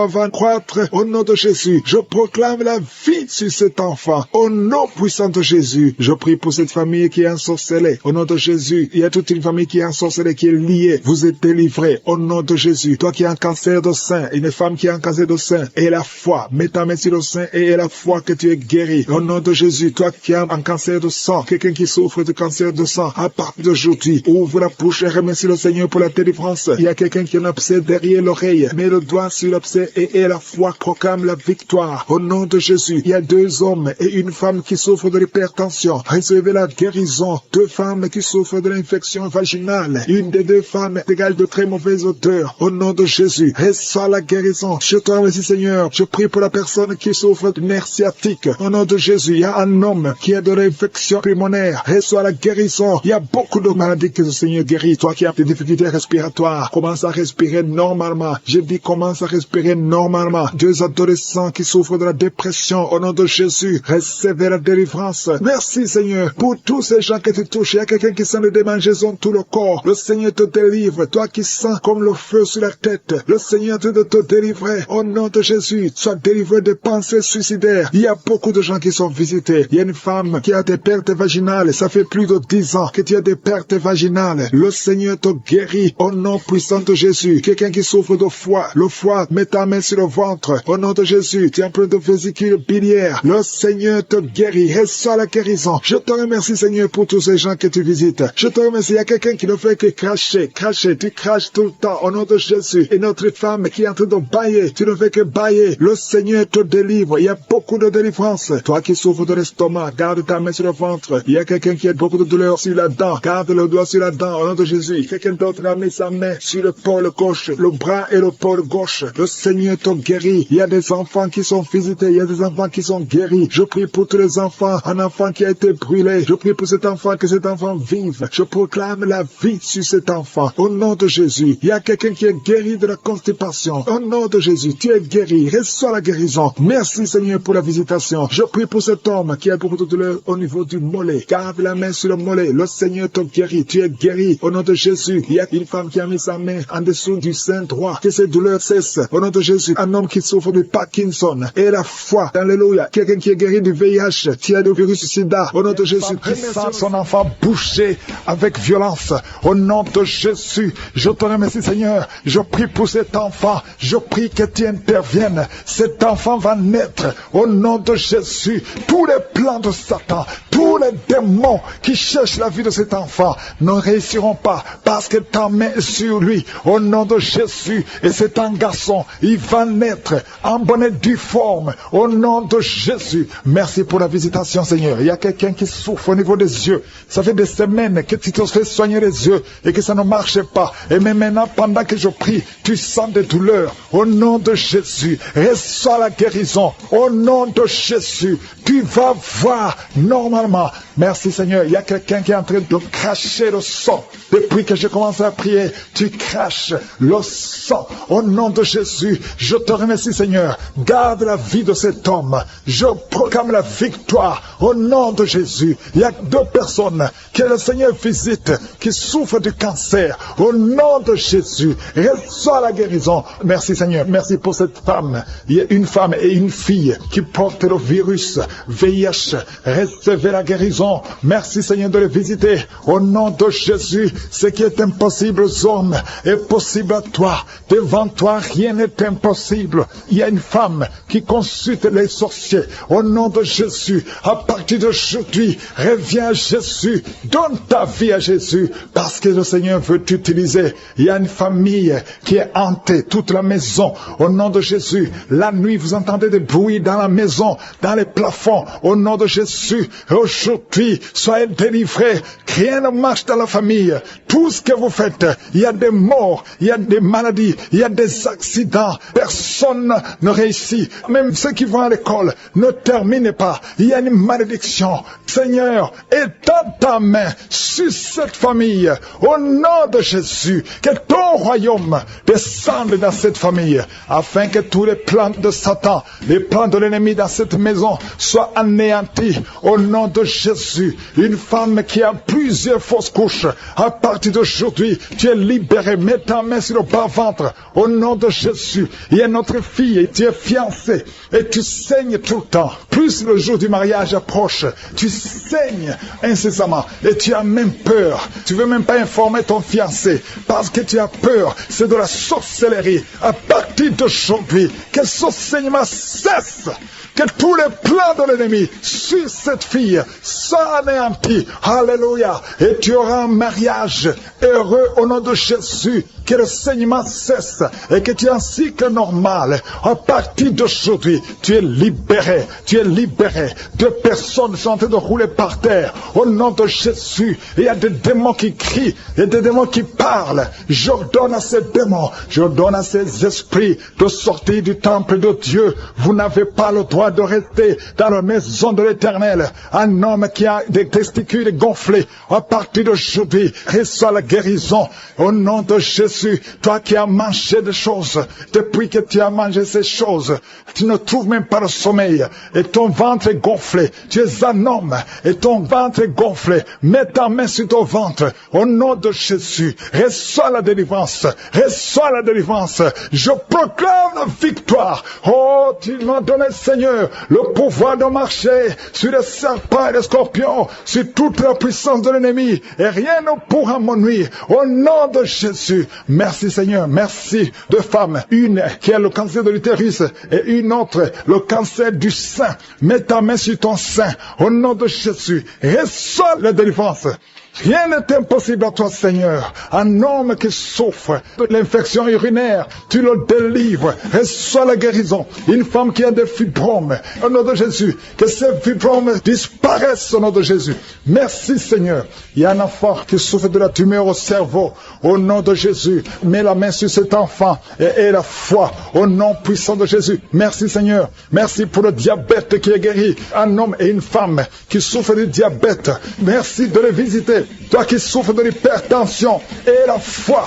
va croître au nom de Jésus. Je proclame la vie sur cet enfant au nom puissant de Jésus. Je prie pour cette famille qui est ensorcelée au nom de Jésus. Il y a toute une famille qui est ensorcelée, qui est liée. Vous êtes délivrés au nom de Jésus. Toi qui as un cancer de sein, une femme qui a un cancer de sein, et la foi, mets ta main sur le sein et la foi que tu es guéri au nom de Jésus. Toi qui as un cancer de sang, quelqu'un qui souffre de cancer de sang, à partir d'aujourd'hui, ouvre la bouche et remercie le Seigneur pour la délivrance. Il y a quelqu'un qui a un abcès derrière l'oreille, mets le doigt sur l'abcès et la foi proclame la victoire au nom de Jésus. Il y a 2 hommes et une femme qui souffrent de l'hypertension. Recevez la guérison. 2 femmes qui souffrent de l'infection vaginale. Une des 2 femmes égale de très mauvaise odeur. Au nom de Jésus, reçois la guérison. Je te remercie Seigneur. Je prie pour la personne qui souffre de nerfs sciatiques. Au nom de Jésus, il y a un homme qui a de l'infection pulmonaire. Reçois la guérison. Il y a beaucoup de maladies que le Seigneur guérit. Toi qui as des difficultés respiratoires, commence à respirer normalement. Je dis commence à respirer normalement. 2 adolescents qui souffrent de la dépression. Au nom de Jésus, recevez la délivrance. Merci Seigneur pour tous ces gens que tu touches. Il y a quelqu'un qui sent le démangeaison tout le corps. Le Seigneur te délivre. Toi qui sens comme le feu sur la tête. Le Seigneur te délivrer. Au nom de Jésus, sois délivré de pensées suicidaires. Il y a beaucoup de gens qui sont visités. Il y a une femme qui a des pertes vaginales. Ça fait plus de 10 ans que tu as des pertes vaginales. Le Seigneur te guérit. Au nom puissant de Jésus. Quelqu'un qui souffre de foie. Le foie, mets ta main sur le ventre. Au nom de Jésus, tu es en train de vésicule biliaire. Le Seigneur te guérit. Reçois la guérison. Je te remercie Seigneur pour tous ces gens que tu visites. Je te remercie. Il y a quelqu'un qui ne fait que cracher. Tu craches tout le temps. Au nom de Jésus. Et notre femme qui est en train de bailler. Tu ne fais que bailler. Le Seigneur te délivre. Il y a beaucoup de délivrance. Toi qui souffres de l'estomac, garde ta main sur le ventre. Il y a quelqu'un qui a beaucoup de douleur sur la dent. Garde le doigt sur la dent. Au nom de Jésus. Quelqu'un d'autre a mis sa main sur le pôle gauche, le bras et le pôle gauche. Le Seigneur te guérit. Il y a des enfants qui sont visités. Il y a des enfants qui sont guéris. Je prie pour tous les enfants. Un enfant qui a été brûlé. Je prie pour cet enfant, que cet enfant vive. Je proclame la vie sur cet enfant. Au nom de Jésus. Il y a quelqu'un qui est guéri de la constipation. Au nom de Jésus. Tu es guéri. Reçois la guérison. Merci Seigneur pour la visitation. Je prie pour cet homme qui a beaucoup de douleur au niveau du mollet. Garde la main sur le mollet. Le Seigneur te guérit. Tu es guéri. Au nom de Jésus. Il y a une femme qui a mis sa main en dessous du sein droit. Que ces douleurs cessent. Au nom de Jésus. Un homme qui souffre de Parkinson. Et la foi. Alléluia. Quelqu'un qui est guéri du VIH. Qui a le virus sida. Au nom de Jésus. Qui sent son enfant boucher avec violence. Au nom de Jésus. Je te remercie Seigneur. Je prie pour cet enfant. Je prie que tu interviennes. Cet enfant va naître. Au nom de Jésus. Tous les plans de Satan. Tous les démons qui cherchent la vie de cet enfant ne réussiront pas parce que ta main est sur lui. Au nom de Jésus. Et c'est un garçon. Il va naître en bonne et due forme. Au nom de Jésus. Merci pour la visitation Seigneur. Il y a quelqu'un qui souffre au niveau des yeux. Ça fait des semaines que tu te fais soigner les yeux et que ça ne marche pas. Et même maintenant, pendant que je prie, tu sens des douleurs. Au nom de Jésus, reçois la guérison. Au nom de Jésus, tu vas voir normalement. Merci Seigneur. Il y a quelqu'un qui est en train de cracher le sang. Depuis que je commence à prier, tu craches le sang. Au nom de Jésus, je te remercie Seigneur. Garde la vie de cet homme. Je proclame la victoire. Au nom de Jésus. Il y a 2 personnes que le Seigneur visite qui souffrent du cancer. Au nom de Jésus, reçois la guérison. Merci Seigneur. Merci pour cette femme. Il y a une femme et une fille qui portent le virus VIH. Recevez la guérison. Merci Seigneur de les visiter. Au nom de Jésus, ce qui est impossible aux hommes est possible à toi. Devant toi, rien n'est impossible. Il y a une femme qui consulte les sorciers. Au nom de Jésus, à partir d'aujourd'hui, reviens à Jésus. Donne ta vie à Jésus parce que le Seigneur veut t'utiliser. Il y a une famille qui est hantée, toute la maison. Au nom de Jésus, la nuit, vous entendez des bruits dans la maison, dans les plafonds. Au nom de Jésus, aujourd'hui, soyez délivrés. Rien ne marche dans la famille. Tout ce que vous faites, il y a des morts, il y a des maladies, il y a des accidents. Personne ne réussit. Même ceux qui vont à l'école ne terminent pas. Il y a une malédiction. Seigneur, étends ta main sur cette famille. Au nom de Jésus, que ton royaume descende dans cette famille, afin que tous les plans de Satan, les plans de l'ennemi dans cette maison soient anéantis. Au nom de Jésus, une femme qui a plusieurs fausses couches, à partir d'aujourd'hui, tu es libéré. Mets ta main sur le bas-ventre. Au nom de Jésus, il y a notre fille, et tu es fiancée, et tu saignes tout le temps. Plus le jour du mariage approche, tu saignes incessamment, et tu as même peur. Tu ne veux même pas informer ton fiancé, parce que tu as peur. C'est de la sorcellerie. À partir d'aujourd'hui, que ce saignement cesse. Que tous les plans de l'ennemi sur cette fille soient anéantis. Alléluia. Et tu auras un mariage heureux au nom de Jésus. Que le saignement cesse et que tu aies un cycle normal. À partir d'aujourd'hui, tu es libéré. Tu es libéré. Deux personnes sont en train de rouler par terre. Au nom de Jésus, il y a des démons qui crient. Il y a des démons qui parlent. J'ordonne à ces démons, j'ordonne à ces esprits de sortir du temple de Dieu. Vous n'avez pas le droit de rester dans la maison de l'Éternel. Un homme qui a des testicules gonflés, à partir d'aujourd'hui, reçoit la guérison. Au nom de Jésus, toi qui as mangé des choses, depuis que tu as mangé ces choses, tu ne trouves même pas le sommeil, et ton ventre est gonflé. Tu es un homme, et ton ventre est gonflé. Mets ta main sur ton ventre. Au nom de Jésus, reçois la délivrance. Reçois la délivrance. Je proclame la victoire. Oh, tu m'as donné, Seigneur, le pouvoir de marcher sur les serpents et les scorpions, sur toute la puissance de l'ennemi, et rien ne pourra me nuire. Au nom de Jésus, merci Seigneur, merci. Deux femmes, une qui a le cancer de l'utérus et une autre le cancer du sein. Mets ta main sur ton sein. Au nom de Jésus, reçois la délivrance. Rien n'est impossible à toi, Seigneur. Un homme qui souffre de l'infection urinaire, tu le délivres. Reçois la guérison. Une femme qui a des fibromes, au nom de Jésus, que ces fibromes disparaissent au nom de Jésus. Merci, Seigneur. Il y a un enfant qui souffre de la tumeur au cerveau. Au nom de Jésus, mets la main sur cet enfant et aie la foi. Au nom puissant de Jésus. Merci, Seigneur. Merci pour le diabète qui est guéri. Un homme et une femme qui souffrent du diabète. Merci de les visiter. Toi qui souffres de l'hypertension, aie la foi.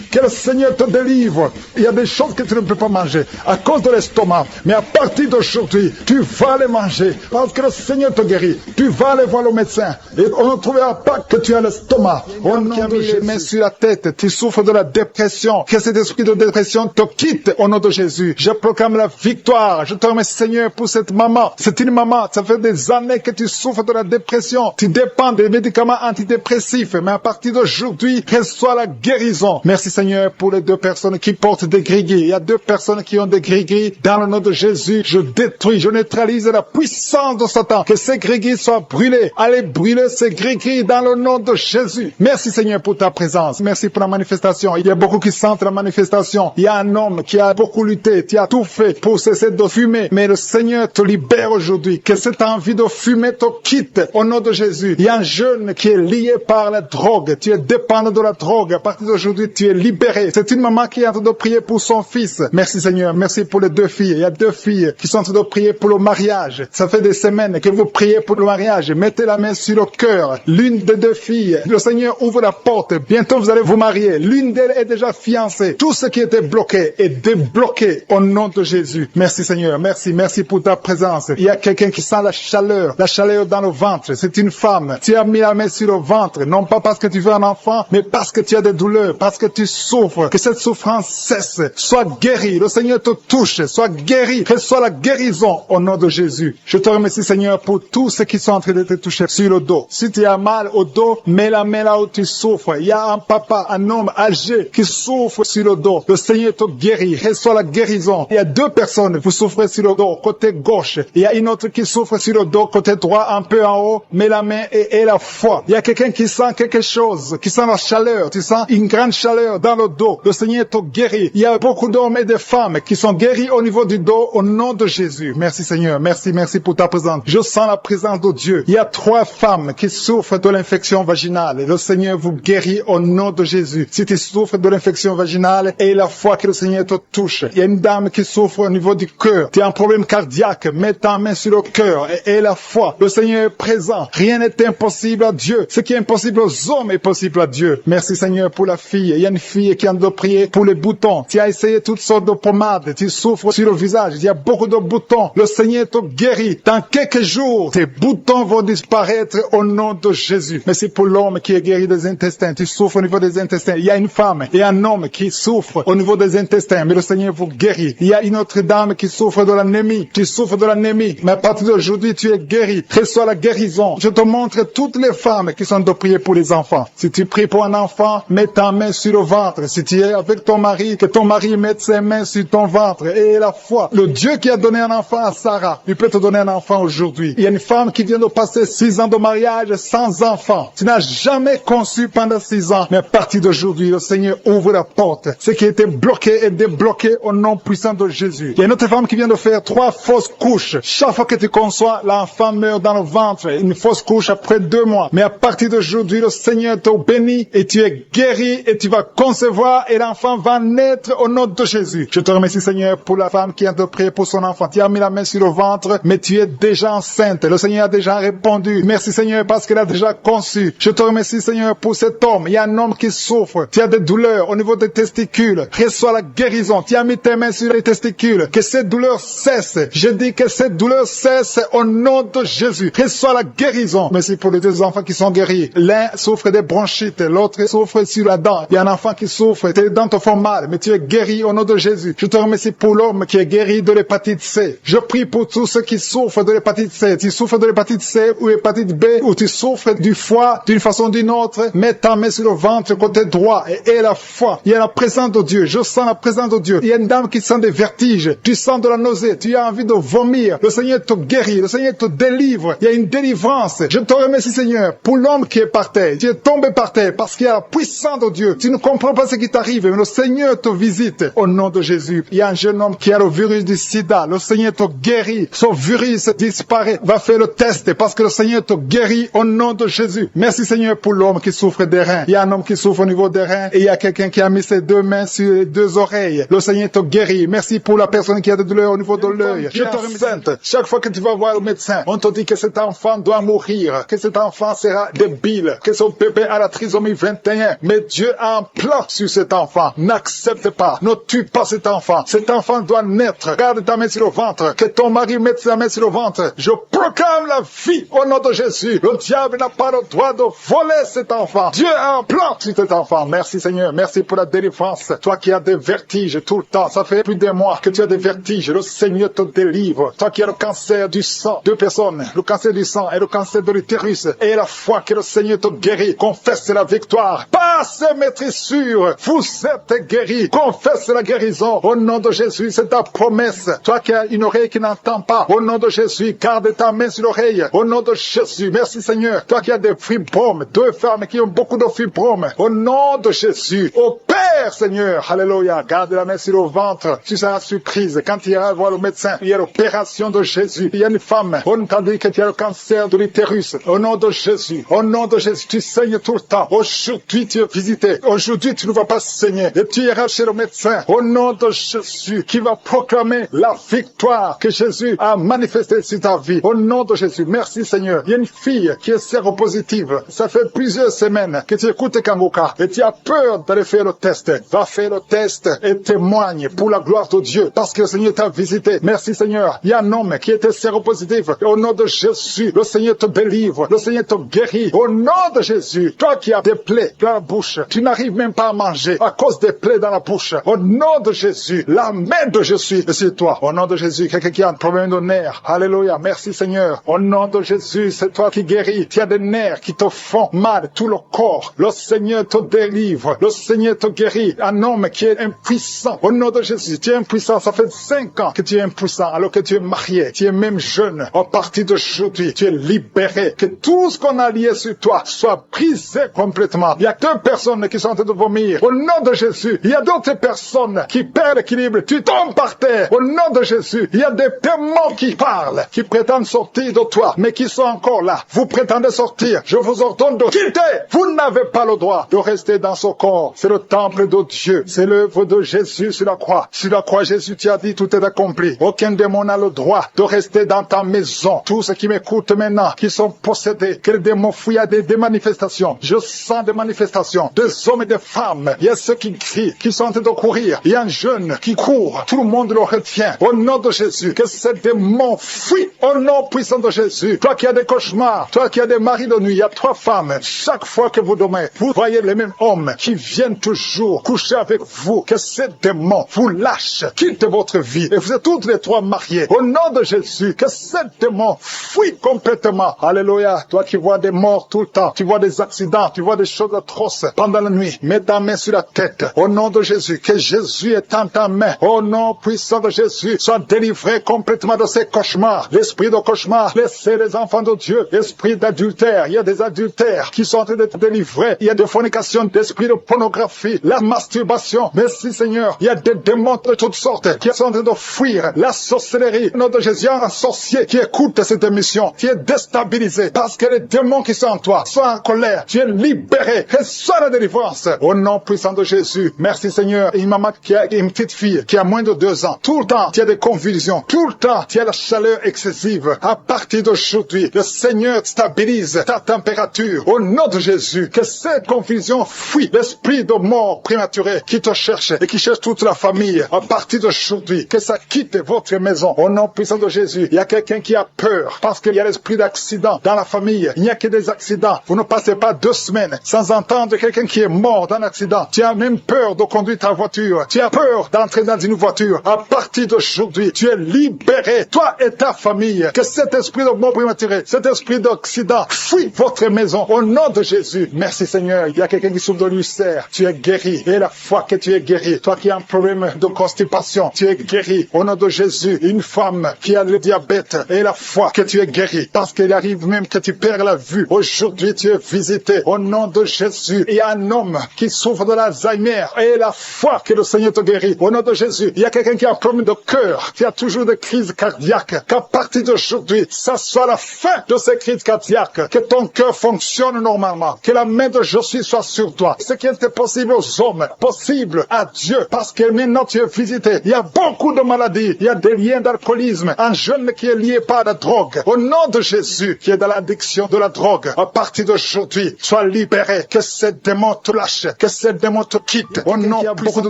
Que le Seigneur te délivre. Il y a des choses que tu ne peux pas manger à cause de l'estomac. Mais à partir d'aujourd'hui, tu vas les manger parce que le Seigneur te guérit. Tu vas aller voir le médecin et on ne trouvera pas que tu as l'estomac. On a mis les mains sur la tête. Tu souffres de la dépression. Que cet esprit de dépression te quitte au nom de Jésus. Je proclame la victoire. Je te remercie, Seigneur, pour cette maman. C'est une maman. Ça fait des années que tu souffres de la dépression. Tu dépends des médicaments antidépressifs. Mais à partir d'aujourd'hui, reçois la guérison. Merci, Seigneur, pour les deux personnes qui portent des gris-gris. Il y a deux personnes qui ont des gris-gris. Dans le nom de Jésus, je détruis, je neutralise la puissance de Satan. Que ces gris-gris soient brûlés. Allez brûler ces gris-gris dans le nom de Jésus. Merci, Seigneur, pour ta présence. Merci pour la manifestation. Il y a beaucoup qui sentent la manifestation. Il y a un homme qui a beaucoup lutté, qui a tout fait pour cesser de fumer. Mais le Seigneur te libère aujourd'hui. Que cette envie de fumer te quitte au nom de Jésus. Il y a un jeune qui est lié par la drogue. Tu es dépendant de la drogue. À partir d'aujourd'hui, tu es libéré. C'est une maman qui est en train de prier pour son fils. Merci, Seigneur. Merci pour les deux filles. Il y a deux filles qui sont en train de prier pour le mariage. Ça fait des semaines que vous priez pour le mariage. Mettez la main sur le cœur. L'une des deux filles, le Seigneur ouvre la porte. Bientôt, vous allez vous marier. L'une d'elles est déjà fiancée. Tout ce qui était bloqué est débloqué au nom de Jésus. Merci, Seigneur. Merci. Merci pour ta présence. Il y a quelqu'un qui sent la chaleur dans le ventre. C'est une femme. Tu as mis la main sur le ventre. Non pas parce que tu veux un enfant, mais parce que tu as des douleurs, parce que tu souffre, que cette souffrance cesse, sois guéri, le Seigneur te touche, sois guéri, reçois la guérison au nom de Jésus. Je te remercie Seigneur pour tous ceux qui sont en train de te toucher sur le dos. Si tu as mal au dos, mets la main là où tu souffres. Il y a un papa, un homme âgé qui souffre sur le dos. Le Seigneur te guérit, reçois la guérison. Il y a 2 personnes, vous souffrez sur le dos, côté gauche. Il y a une autre qui souffre sur le dos, côté droit, un peu en haut. Mets la main et la foi. Il y a quelqu'un qui sent quelque chose, qui sent la chaleur. Tu sens une grande chaleur dans le dos. Le Seigneur te guérit. Il y a beaucoup d'hommes et de femmes qui sont guéris au niveau du dos au nom de Jésus. Merci Seigneur. Merci pour ta présence. Je sens la présence de Dieu. Il y a 3 femmes qui souffrent de l'infection vaginale. Le Seigneur vous guérit au nom de Jésus. Si tu souffres de l'infection vaginale, et la foi que le Seigneur te touche. Il y a une dame qui souffre au niveau du cœur. Tu as un problème cardiaque. Mets ta main sur le cœur et la foi. Le Seigneur est présent. Rien n'est impossible à Dieu. Ce qui est impossible aux hommes est possible à Dieu. Merci Seigneur pour la fille. Il y a une fille qui a de prier pour les boutons. Tu as essayé toutes sortes de pommades. Tu souffres sur le visage. Il y a beaucoup de boutons. Le Seigneur te guérit. Dans quelques jours, tes boutons vont disparaître au nom de Jésus. Merci pour l'homme qui est guéri des intestins. Tu souffres au niveau des intestins. Il y a une femme et un homme qui souffrent au niveau des intestins. Mais le Seigneur vous guérit. Il y a une autre dame qui souffre de l'anémie. Tu souffres de l'anémie. Mais à partir d'aujourd'hui, tu es guéri. Reçois la guérison. Je te montre toutes les femmes qui sont de prier pour les enfants. Si tu pries pour un enfant, mets ta main sur le ventre. Si tu es avec ton mari, que ton mari mette ses mains sur ton ventre. Et la foi. Le Dieu qui a donné un enfant à Sarah, il peut te donner un enfant aujourd'hui. Il y a une femme qui vient de passer 6 ans de mariage sans enfant. Tu n'as jamais conçu pendant 6 ans. Mais à partir d'aujourd'hui, le Seigneur ouvre la porte. Ce qui était bloqué est débloqué au nom puissant de Jésus. Il y a une autre femme qui vient de faire 3 fausses couches. Chaque fois que tu conçois, l'enfant meurt dans le ventre. Une fausse couche après 2 mois. Mais à partir d'aujourd'hui, le Seigneur te bénit et tu es guéri et tu vas concevoir et l'enfant va naître au nom de Jésus. Je te remercie Seigneur pour la femme qui vient de prier pour son enfant. Tu as mis la main sur le ventre, mais tu es déjà enceinte. Le Seigneur a déjà répondu. Merci Seigneur parce qu'elle a déjà conçu. Je te remercie Seigneur pour cet homme. Il y a un homme qui souffre. Tu as des douleurs au niveau des testicules. Reçois la guérison. Tu as mis tes mains sur les testicules. Que cette douleur cesse. Je dis que cette douleur cesse au nom de Jésus. Reçois la guérison. Merci pour les 2 enfants qui sont guéris. L'un souffre des bronchites, l'autre souffre sur la dent. Il y a un enfant qui souffre. Tes dents te font mal, mais tu es guéri au nom de Jésus. Je te remercie pour l'homme qui est guéri de l'hépatite C. Je prie pour tous ceux qui souffrent de l'hépatite C. Tu souffres de l'hépatite C ou l'hépatite B, ou tu souffres du foie d'une façon ou d'une autre, mets ta main sur le ventre côté droit et la foi. Il y a la présence de Dieu. Je sens la présence de Dieu. Il y a une dame qui sent des vertiges. Tu sens de la nausée. Tu as envie de vomir. Le Seigneur te guérit. Le Seigneur te délivre. Il y a une délivrance. Je te remercie Seigneur pour l'homme qui est par terre. Tu es tombé par terre parce qu'il y a la puissance de Dieu. Tu ne comprends pas ce qui t'arrive, mais le Seigneur te visite au nom de Jésus. Il y a un jeune homme qui a le virus du sida. Le Seigneur te guérit. Son virus disparaît. Va faire le test parce que le Seigneur te guérit au nom de Jésus. Merci Seigneur pour l'homme qui souffre des reins. Il y a un homme qui souffre au niveau des reins et il y a quelqu'un qui a mis ses 2 mains sur les 2 oreilles. Le Seigneur te guérit. Merci pour la personne qui a des douleurs au niveau de l'œil. Je te remercie. Chaque fois que tu vas voir le médecin, on te dit que cet enfant doit mourir, que cet enfant sera débile, que son bébé a la trisomie 21. Mais Dieu a un plan sur cet enfant. N'accepte pas. Ne tue pas cet enfant. Cet enfant doit naître. Garde ta main sur le ventre. Que ton mari mette sa main sur le ventre. Je proclame la vie au nom de Jésus. Le diable n'a pas le droit de voler cet enfant. Dieu a un plan sur cet enfant. Merci Seigneur. Merci pour la délivrance. Toi qui as des vertiges tout le temps. Ça fait plus d'un mois que tu as des vertiges. Le Seigneur te délivre. Toi qui as le cancer du sang. 2 personnes. Le cancer du sang et le cancer de l'utérus. Et la foi que le Seigneur te guérit. Confesse la victoire. Passe maîtrisure. Vous êtes guéris. Confesse la guérison. Au nom de Jésus, c'est ta promesse. Toi qui as une oreille qui n'entend pas. Au nom de Jésus, garde ta main sur l'oreille. Au nom de Jésus. Merci Seigneur. Toi qui as des fibromes. 2 femmes qui ont beaucoup de fibromes. Au nom de Jésus. Au Père Seigneur. Alléluia. Garde la main sur le ventre. Tu seras surprise. Quand tu iras voir le médecin, il y a l'opération de Jésus. Il y a une femme. On t'a dit que tu as le cancer de l'utérus. Au nom de Jésus. Au nom de Jésus. Tu saignes tout le temps. Aujourd'hui, tu es visité. Aujourd'hui, tu ne vas pas saigner. Et tu iras chez le médecin. Au nom de Jésus. Qui va proclamer la victoire que Jésus a manifestée sur ta vie. Au nom de Jésus. Merci Seigneur. Il y a une fille qui est séropositive. Ça fait plusieurs semaines que tu écoutes Kangoka. Et tu as peur d'aller faire le test. Va faire le test et témoigne pour la gloire de Dieu. Parce que le Seigneur t'a visité. Merci Seigneur. Il y a un homme qui était séropositif. Et au nom de Jésus, le Seigneur te délivre. Le Seigneur te guérit. Au nom de Jésus. Toi qui as des plaies dans la bouche. Tu n'arrives même pas pas à manger à cause des plaies dans la bouche. Au nom de Jésus, la main de Jésus est sur toi. Au nom de Jésus, quelqu'un qui a un problème de nerfs. Alléluia. Merci Seigneur. Au nom de Jésus, c'est toi qui guéris. Tu as des nerfs qui te font mal, tout le corps. Le Seigneur te délivre. Le Seigneur te guérit. Un homme qui est impuissant. Au nom de Jésus, tu es impuissant. Ça fait 5 ans que tu es impuissant alors que tu es marié. Tu es même jeune. À partir d'aujourd'hui, tu es libéré. Que tout ce qu'on a lié sur toi soit brisé complètement. Il y a 2 personnes qui sont en train de vomir. Au nom de Jésus, il y a d'autres personnes qui perdent l'équilibre. Tu tombes par terre. Au nom de Jésus, il y a des démons qui parlent, qui prétendent sortir de toi, mais qui sont encore là. Vous prétendez sortir. Je vous ordonne de quitter. Vous n'avez pas le droit de rester dans ce corps. C'est le temple de Dieu. C'est l'œuvre de Jésus sur la croix. Sur la croix, Jésus t'a dit tout est accompli. Aucun démon n'a le droit de rester dans ta maison. Tous ceux qui m'écoutent maintenant, qui sont possédés, que les démons fuient à des manifestations. Je sens des manifestations, des hommes et des femmes. Il y a ceux qui crient, qui sont en train de courir. Il y a un jeune qui court. Tout le monde le retient. Au nom de Jésus, que ces démons fuient. Au nom puissant de Jésus. Toi qui as des cauchemars, toi qui as des maris de nuit, il y a 3 femmes. Chaque fois que vous dormez, vous voyez les mêmes hommes qui viennent toujours coucher avec vous. Que ces démons vous lâchent, quittent votre vie. Et vous êtes toutes les 3 mariés. Au nom de Jésus, que ces démons fuient complètement. Alléluia. Toi qui vois des morts tout le temps, tu vois des accidents, tu vois des choses atroces pendant la nuit. Mets ta main sur la tête. Au nom de Jésus, que Jésus est en ta main. Au nom puissant de Jésus, sois délivré complètement de ces cauchemars. L'esprit de cauchemar, laissez les enfants de Dieu. Esprit d'adultère, il y a des adultères qui sont en train d'être délivrés. Il y a des fornications, d'esprit de pornographie, la masturbation. Merci Seigneur. Il y a des démons de toutes sortes qui sont en train de fuir. La sorcellerie. Au nom de Jésus, il y a un sorcier qui écoute cette émission, qui est déstabilisé parce que les démons qui sont en toi sont en colère. Tu es libéré. Reçois la délivrance. Au nom puissant de Jésus. Merci Seigneur. Une maman qui a une petite fille qui a moins de 2 ans. Tout le temps, tu as des convulsions. Tout le temps, tu as la chaleur excessive. À partir d'aujourd'hui, le Seigneur stabilise ta température. Au nom de Jésus, que cette confusion fuit. L'esprit de mort prématuré qui te cherche et qui cherche toute la famille. À partir d'aujourd'hui, que ça quitte votre maison. Au nom puissant de Jésus, il y a quelqu'un qui a peur parce qu'il y a l'esprit d'accident dans la famille. Il n'y a que des accidents. Vous ne passez pas 2 semaines sans entendre quelqu'un qui est mort dans un accident. Tu as même peur de conduire ta voiture. Tu as peur d'entrer dans une voiture. À partir d'aujourd'hui, tu es libéré. Toi et ta famille. Que cet esprit de mort prématuré, cet esprit d'accident fuit votre maison. Au nom de Jésus. Merci Seigneur. Il y a quelqu'un qui souffre de l'ulcère. Tu es guéri. Et la foi que tu es guéri. Toi qui as un problème de constipation, tu es guéri. Au nom de Jésus. Une femme qui a le diabète. Et la foi que tu es guéri. Parce qu'il arrive même que tu perds la vue. Aujourd'hui, tu es visité. Au nom de Jésus. Il y a un homme qui souffre de l'Alzheimer. Et la foi que le Seigneur te guérit. Au nom de Jésus. Il y a quelqu'un qui a un problème de cœur. Qui a toujours des crises cardiaques. Qu'à partir d'aujourd'hui, ça soit la fin de ces crises cardiaques. Que ton cœur fonctionne normalement. Que la main de Jésus soit sur toi. Ce qui était possible aux hommes, possible à Dieu. Parce que maintenant tu es visité. Il y a beaucoup de maladies. Il y a des liens d'alcoolisme. Un jeune qui est lié par la drogue. Au nom de Jésus, qui est dans l'addiction de la drogue. À partir d'aujourd'hui, sois libéré. Que ces démons te lâchent. Que ces démons te quittent. Au nom, il y a beaucoup de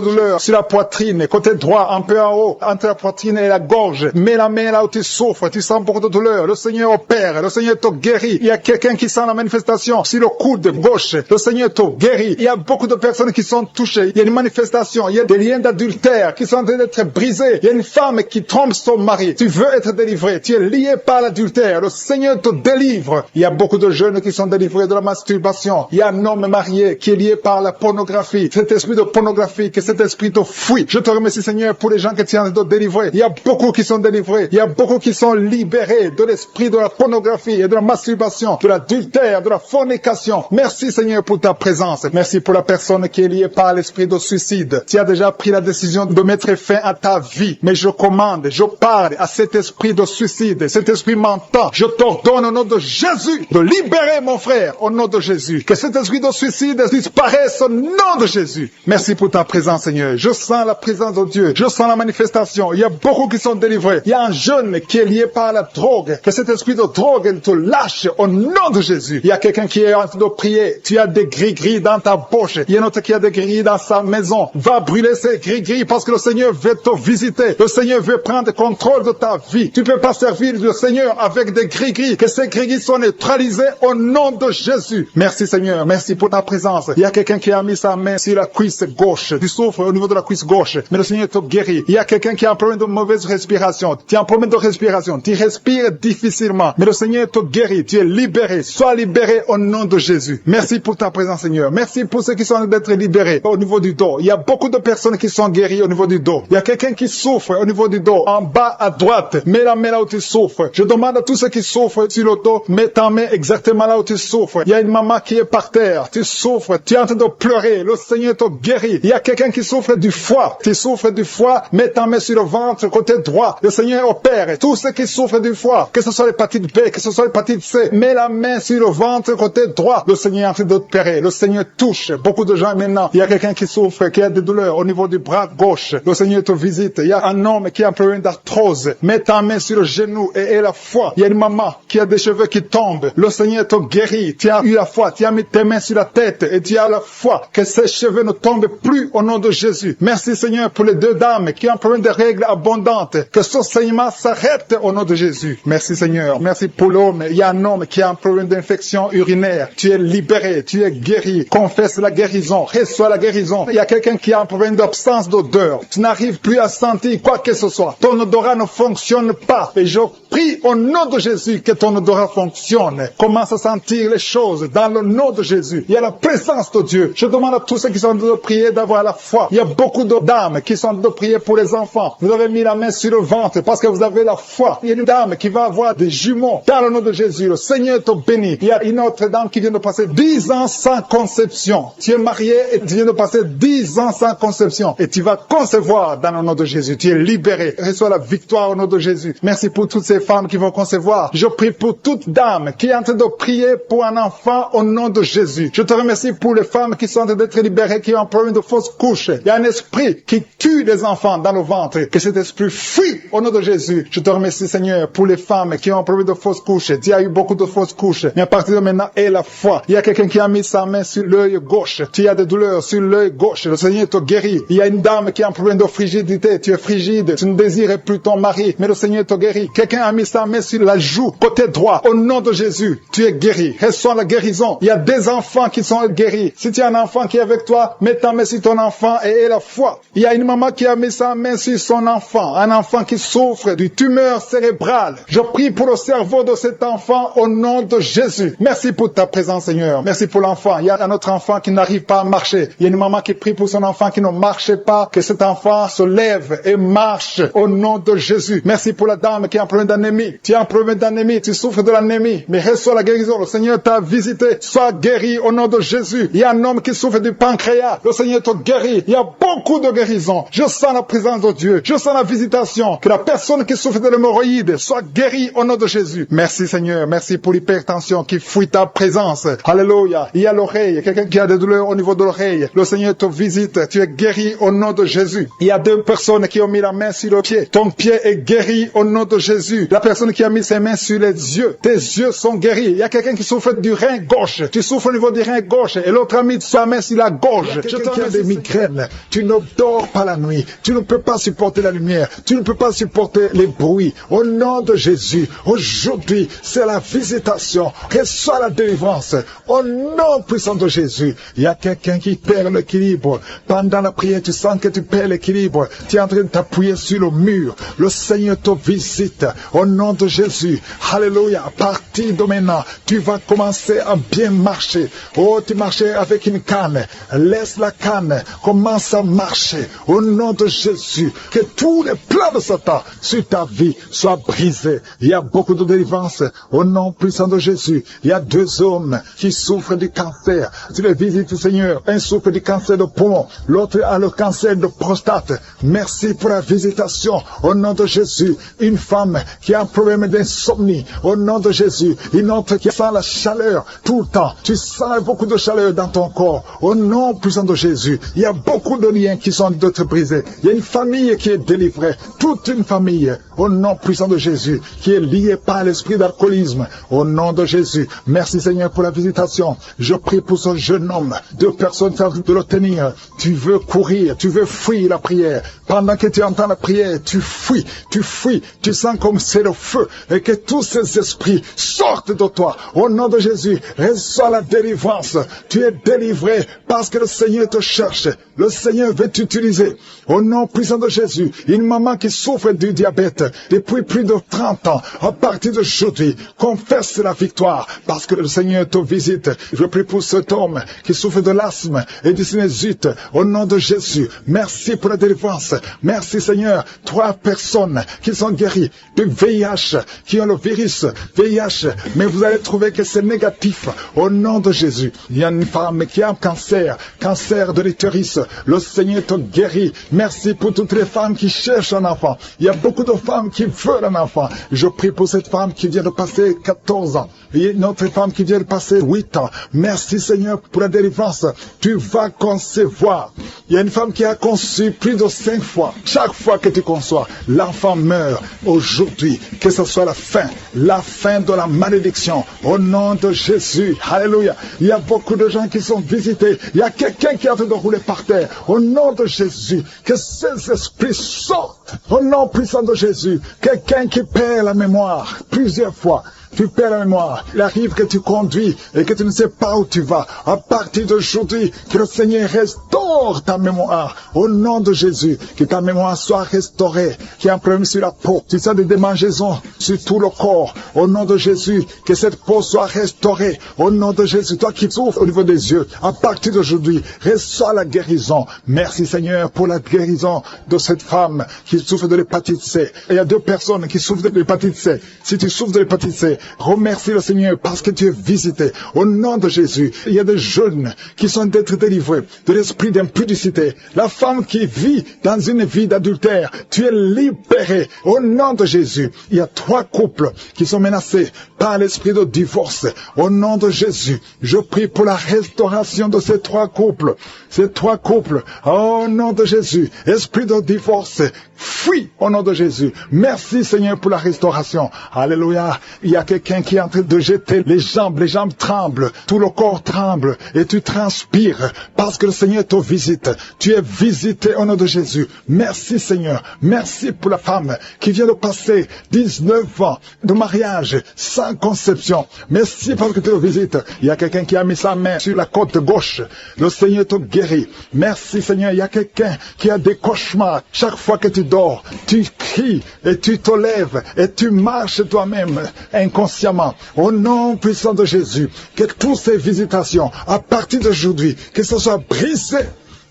douleur sur la poitrine. Côté droit, un peu en haut. Entre la poitrine et la gorge. Mets la main là où tu souffres. Tu sens beaucoup de douleur. Le Seigneur opère. Le Seigneur te guérit. Il y a quelqu'un qui sent la manifestation sur le coude gauche. Le Seigneur te guérit. Il y a beaucoup de personnes qui sont touchées. Il y a une manifestation. Il y a des liens d'adultère qui sont en train d'être brisés. Il y a une femme qui trompe son mari. Tu veux être délivré. Tu es lié par l'adultère. Le Seigneur te délivre. Il y a beaucoup de jeunes qui sont délivrés de la masturbation. Il y a un homme marié qui est lié par la pornographie. Cet esprit de pornographie, que cet esprit te fuit. Je te remercie Seigneur pour les gens que tu es en train de délivrer. Il y a beaucoup qui sont délivrés. Il y a beaucoup qui sont libérés de l'esprit de la pornographie et de la masturbation, de l'adultère, de la fornication. Merci Seigneur pour ta présence. Merci pour la personne qui est liée par l'esprit de suicide. Tu as déjà pris la décision de mettre fin à ta vie. Mais je commande, je parle à cet esprit de suicide, cet esprit mentant. Je t'ordonne au nom de Jésus de libérer mon frère au nom de Jésus. Que cet esprit de suicide disparaisse au nom de Jésus. Merci pour ta présence Seigneur. Je sens la présence de Dieu. Je sens la manifestation. Il y a beaucoup qui sont délivrés. Il y a un jeune qui est lié par la drogue. Que cet esprit de drogue te lâche au nom de Jésus. Il y a quelqu'un qui est en train de prier. Tu as des gris-gris dans ta bouche. Il y a un autre qui a des gris dans sa maison. Va brûler ces gris-gris parce que le Seigneur veut te visiter. Le Seigneur veut prendre contrôle de ta vie. Tu ne peux pas servir le Seigneur avec des gris-gris. Que ces gris-gris soient neutralisés au nom de Jésus. Merci Seigneur. Merci pour ta présence. Il y a quelqu'un qui a mis sa main sur la cuisse gauche. Tu souffres au niveau de la cuisse gauche. Mais le Seigneur te guérit. Il y a quelqu'un qui a un problème de mauvaise respiration. Tu as un problème de respiration. Tu respires difficilement. Mais le Seigneur te guérit. Tu es libéré. Sois libéré au nom de Jésus. Merci pour ta présence, Seigneur. Merci pour ceux qui sont en train d'être libérés au niveau du dos. Il y a beaucoup de personnes qui sont guéries au niveau du dos. Il y a quelqu'un qui souffre au niveau du dos. En bas à droite. Mets la main là où tu souffres. Je demande à tous ceux qui souffrent sur le dos, mets ta main exactement là où tu souffres. Il y a une maman qui est par terre. Tu souffres. Tu es en train de pleurer. Le Seigneur te guérit. Il y a quelqu'un qui souffre du foie. Tu souffres du foie. Mets ta main sur le ventre côté droit. Le Seigneur opère. Tous ceux qui souffrent du foie, que ce soit l'hépatite B, que ce soit l'hépatite C, mets la main sur le ventre côté droit. Le Seigneur est en train d'opérer. Le Seigneur touche beaucoup de gens maintenant. Il y a quelqu'un qui souffre, qui a des douleurs au niveau du bras gauche. Le Seigneur te visite. Il y a un homme qui a un problème d'arthrose. Mets ta main sur le genou et la foi. Il y a une maman qui a des cheveux qui tombent. Le Seigneur te guérit. Tu as eu la foi. Tu as mis tes mains sur la tête et tu as la foi que ces cheveux ne tombent plus au nom de Jésus. Merci Seigneur pour les deux dames qui ont un problème de règles abondantes. Que ce saignement s'arrête au nom de Jésus. Merci Seigneur. Merci pour l'homme. Il y a un homme qui a un problème d'infection urinaire. Tu es libéré. Tu es guéri. Confesse la guérison. Reçois la guérison. Il y a quelqu'un qui a un problème d'absence d'odeur. Tu n'arrives plus à sentir quoi que ce soit. Ton odorat ne fonctionne pas. Et je prie au nom de Jésus que ton odorat fonctionne. Commence à sentir les choses dans le nom de Jésus. Il y a la présence de Dieu. Je demande à tous ceux qui sont de prier d'avoir la foi. Il y a beaucoup de dames qui sont de prier pour les enfants. Vous avez mis la main sur le ventre parce que vous avez la foi. Il y a une dame qui va avoir des jumeaux dans le nom de Jésus. Le Seigneur te bénit. Il y a une autre dame qui vient de passer 10 ans sans conception. Tu es marié et tu viens de passer 10 ans sans conception. Et tu vas concevoir dans le nom de Jésus. Tu es libéré. Reçois la victoire au nom de Jésus. Merci pour toutes ces femmes qui vont concevoir. Je prie pour toute dame qui est en train de prier pour un enfant au nom de Jésus. Je te remercie pour les femmes qui sont en train d'être libérées, qui ont un problème de fausse couche. Il y a un esprit qui tue les enfants dans le ventre. Que cet esprit fuit au nom de Jésus. Je te remercie Seigneur pour les femmes qui ont un problème de fausse couche. Tu as eu beaucoup de fausses couches. Mais à partir de maintenant, aie la foi. Il y a quelqu'un qui a mis sa main sur l'œil gauche. Tu as des douleurs sur l'œil gauche. Le Seigneur te guérit. Il y a une dame qui a un problème de frigidité. Tu es frigide. Tu ne désires plus ton mari. Mais le Seigneur te guérit. Quelqu'un a mis sa main sur la joue, côté droit. Au nom de Jésus, tu es guéri. Reçois la guérison. Il y a des enfants qui sont guéris. Si tu as un enfant qui est avec toi, mets ta main sur ton enfant et aie la foi. Il y a une maman qui a mis sa main sur son enfant. Un enfant qui souffre d'une tumeur cérébrale. Je prie pour le cerveau de cet enfant au nom de Jésus. Merci pour ta présence, Seigneur. Merci pour l'enfant. Il y a un autre enfant qui n'arrive pas à marcher. Il y a une maman qui prie pour son enfant qui ne marche pas. Que cet enfant se lève et marche au nom de Jésus. Merci pour la dame qui a un problème d'anémie. Tu as un problème d'anémie. Tu souffres de l'anémie. Mais reçois la guérison. Le Seigneur t'a visité. Sois guéri au nom de Jésus. Il y a un homme qui souffre du pancréas. Le Seigneur te guérit. Il y a beaucoup de guérisons. Je sens la présence de Dieu. Je sens la visitation. Que la personne qui souffre de l'hémorroïde soit guérie au nom de Jésus. Merci Seigneur. Merci pour l'hypertension qui fuit ta présence. Alléluia. Il y a l'oreille. Quelqu'un qui a des douleurs au niveau de l'oreille. Le Seigneur te visite. Tu es guéri au nom de Jésus. Il y a deux personnes qui ont mis la main sur le pied. Ton pied est guéri au nom de Jésus. La personne qui a mis ses mains sur les yeux. Tes yeux sont guéris. Il y a quelqu'un qui souffre du rein gauche. Tu souffres au niveau du rein gauche. Et l'autre a mis sa main sur la gorge. Tu as des migraines. Tu ne dors pas la nuit. Tu ne peux pas supporter la lumière. Tu ne peux pas supporter les bruits. Au nom de Jésus, aujourd'hui, c'est la visitation. Reçois la délivrance. Au nom puissant de Jésus, il y a quelqu'un qui perd l'équilibre. Pendant la prière, tu sens que tu perds l'équilibre. Tu es en train de t'appuyer sur le mur. Le Seigneur te visite. Au nom de Jésus. Alléluia. À partir de maintenant, tu vas commencer à bien marcher. Oh, tu marchais avec une canne. Laisse la canne. Commence à marcher. Au nom de Jésus. Que tous les plans de Satan sur ta vie soient brisés. Il y a beaucoup de délivrance. Au nom puissant de Jésus. Il y a deux hommes qui souffrent du cancer. Tu les visites, Seigneur. Un souffre du cancer de poumon. L'autre a le cancer de prostate. Merci pour la visitation. Au nom de Jésus. Une femme qui a un problème d'insomnie. Au nom de Jésus. Une autre qui sent la chaleur tout le temps. Tu sens beaucoup de chaleur dans ton corps. Au nom puissant de Jésus. Il y a beaucoup de liens qui sont d'autres brisés. Il y a une famille qui est délivrée. Toute une famille. Au nom puissant de Jésus. Qui est liée par l'esprit d'alcoolisme. Au nom de Jésus. Merci Seigneur pour la visitation. Je prie pour ce jeune homme. Deux personnes savent de le tenir. Tu veux courir. Tu veux fuir la prière. Pendant que tu entends la prière, tu fuis. Tu fuis. Tu sens comme c'est le feu. Et que tous ces esprits sortent de toi. Au nom de Jésus. Reçois la délivrance. Tu es délivré libéré parce que le Seigneur te cherche. Le Seigneur veut t'utiliser. Au nom puissant de Jésus, une maman qui souffre du diabète depuis plus de 30 ans, à partir d'aujourd'hui, confesse la victoire parce que le Seigneur te visite. Je prie pour cet homme qui souffre de l'asthme et du sinusite. Au nom de Jésus, merci pour la délivrance. Merci Seigneur. 3 personnes qui sont guéries du VIH, qui ont le virus VIH, mais vous allez trouver que c'est négatif. Au nom de Jésus, il y a une femme qui a un cancer de l'utérus. Le Seigneur te guérit. Merci pour toutes les femmes qui cherchent un enfant. Il y a beaucoup de femmes qui veulent un enfant. Je prie pour cette femme qui vient de passer 14 ans. Il y a une autre femme qui vient de passer 8 ans. Merci Seigneur pour la délivrance. Tu vas concevoir. Il y a une femme qui a conçu plus de 5 fois. Chaque fois que tu conçois, l'enfant meurt. Aujourd'hui, que ce soit la fin de la malédiction. Au nom de Jésus. Alléluia. Il y a beaucoup de gens qui sont visités. Il y a quelqu'un qui est en train de rouler par terre. Au nom de Jésus, que ces esprits sortent. Au nom puissant de Jésus, quelqu'un qui perd la mémoire plusieurs fois. Tu perds la mémoire. Il arrive que tu conduis et que tu ne sais pas où tu vas. À partir d'aujourd'hui, que le Seigneur restaure ta mémoire. Au nom de Jésus, que ta mémoire soit restaurée. Qu'il y ait un problème sur la peau. Tu sens des démangeaisons sur tout le corps. Au nom de Jésus, que cette peau soit restaurée. Au nom de Jésus, toi qui souffres au niveau des yeux, à partir d'aujourd'hui, reçois la guérison. Merci Seigneur pour la guérison de cette femme qui souffre de l'hépatite C. Et il y a 2 personnes qui souffrent de l'hépatite C. Si tu souffres de l'hépatite C, remercie le Seigneur parce que tu es visité. Au nom de Jésus, il y a des jeunes qui sont d'être délivrés de l'esprit d'impudicité. La femme qui vit dans une vie d'adultère, tu es libéré. Au nom de Jésus, il y a 3 couples qui sont menacés par l'esprit de divorce. Au nom de Jésus, je prie pour la restauration de ces 3 couples. Ces 3 couples, au nom de Jésus, esprit de divorce, fuis au nom de Jésus. Merci Seigneur pour la restauration. Alléluia. Il y a quelqu'un qui est en train de jeter les jambes tremblent, tout le corps tremble et tu transpires parce que le Seigneur te visite. Tu es visité au nom de Jésus. Merci Seigneur. Merci pour la femme qui vient de passer 19 ans de mariage sans conception. Merci parce que tu le visites. Il y a quelqu'un qui a mis sa main sur la côte gauche. Le Seigneur te guérit. Merci Seigneur. Il y a quelqu'un qui a des cauchemars. Chaque fois que tu dors, tu cries et tu te lèves et tu marches toi-même inconsciemment. Au nom puissant de Jésus, que toutes ces visitations, à partir d'aujourd'hui, que ce soit brisé.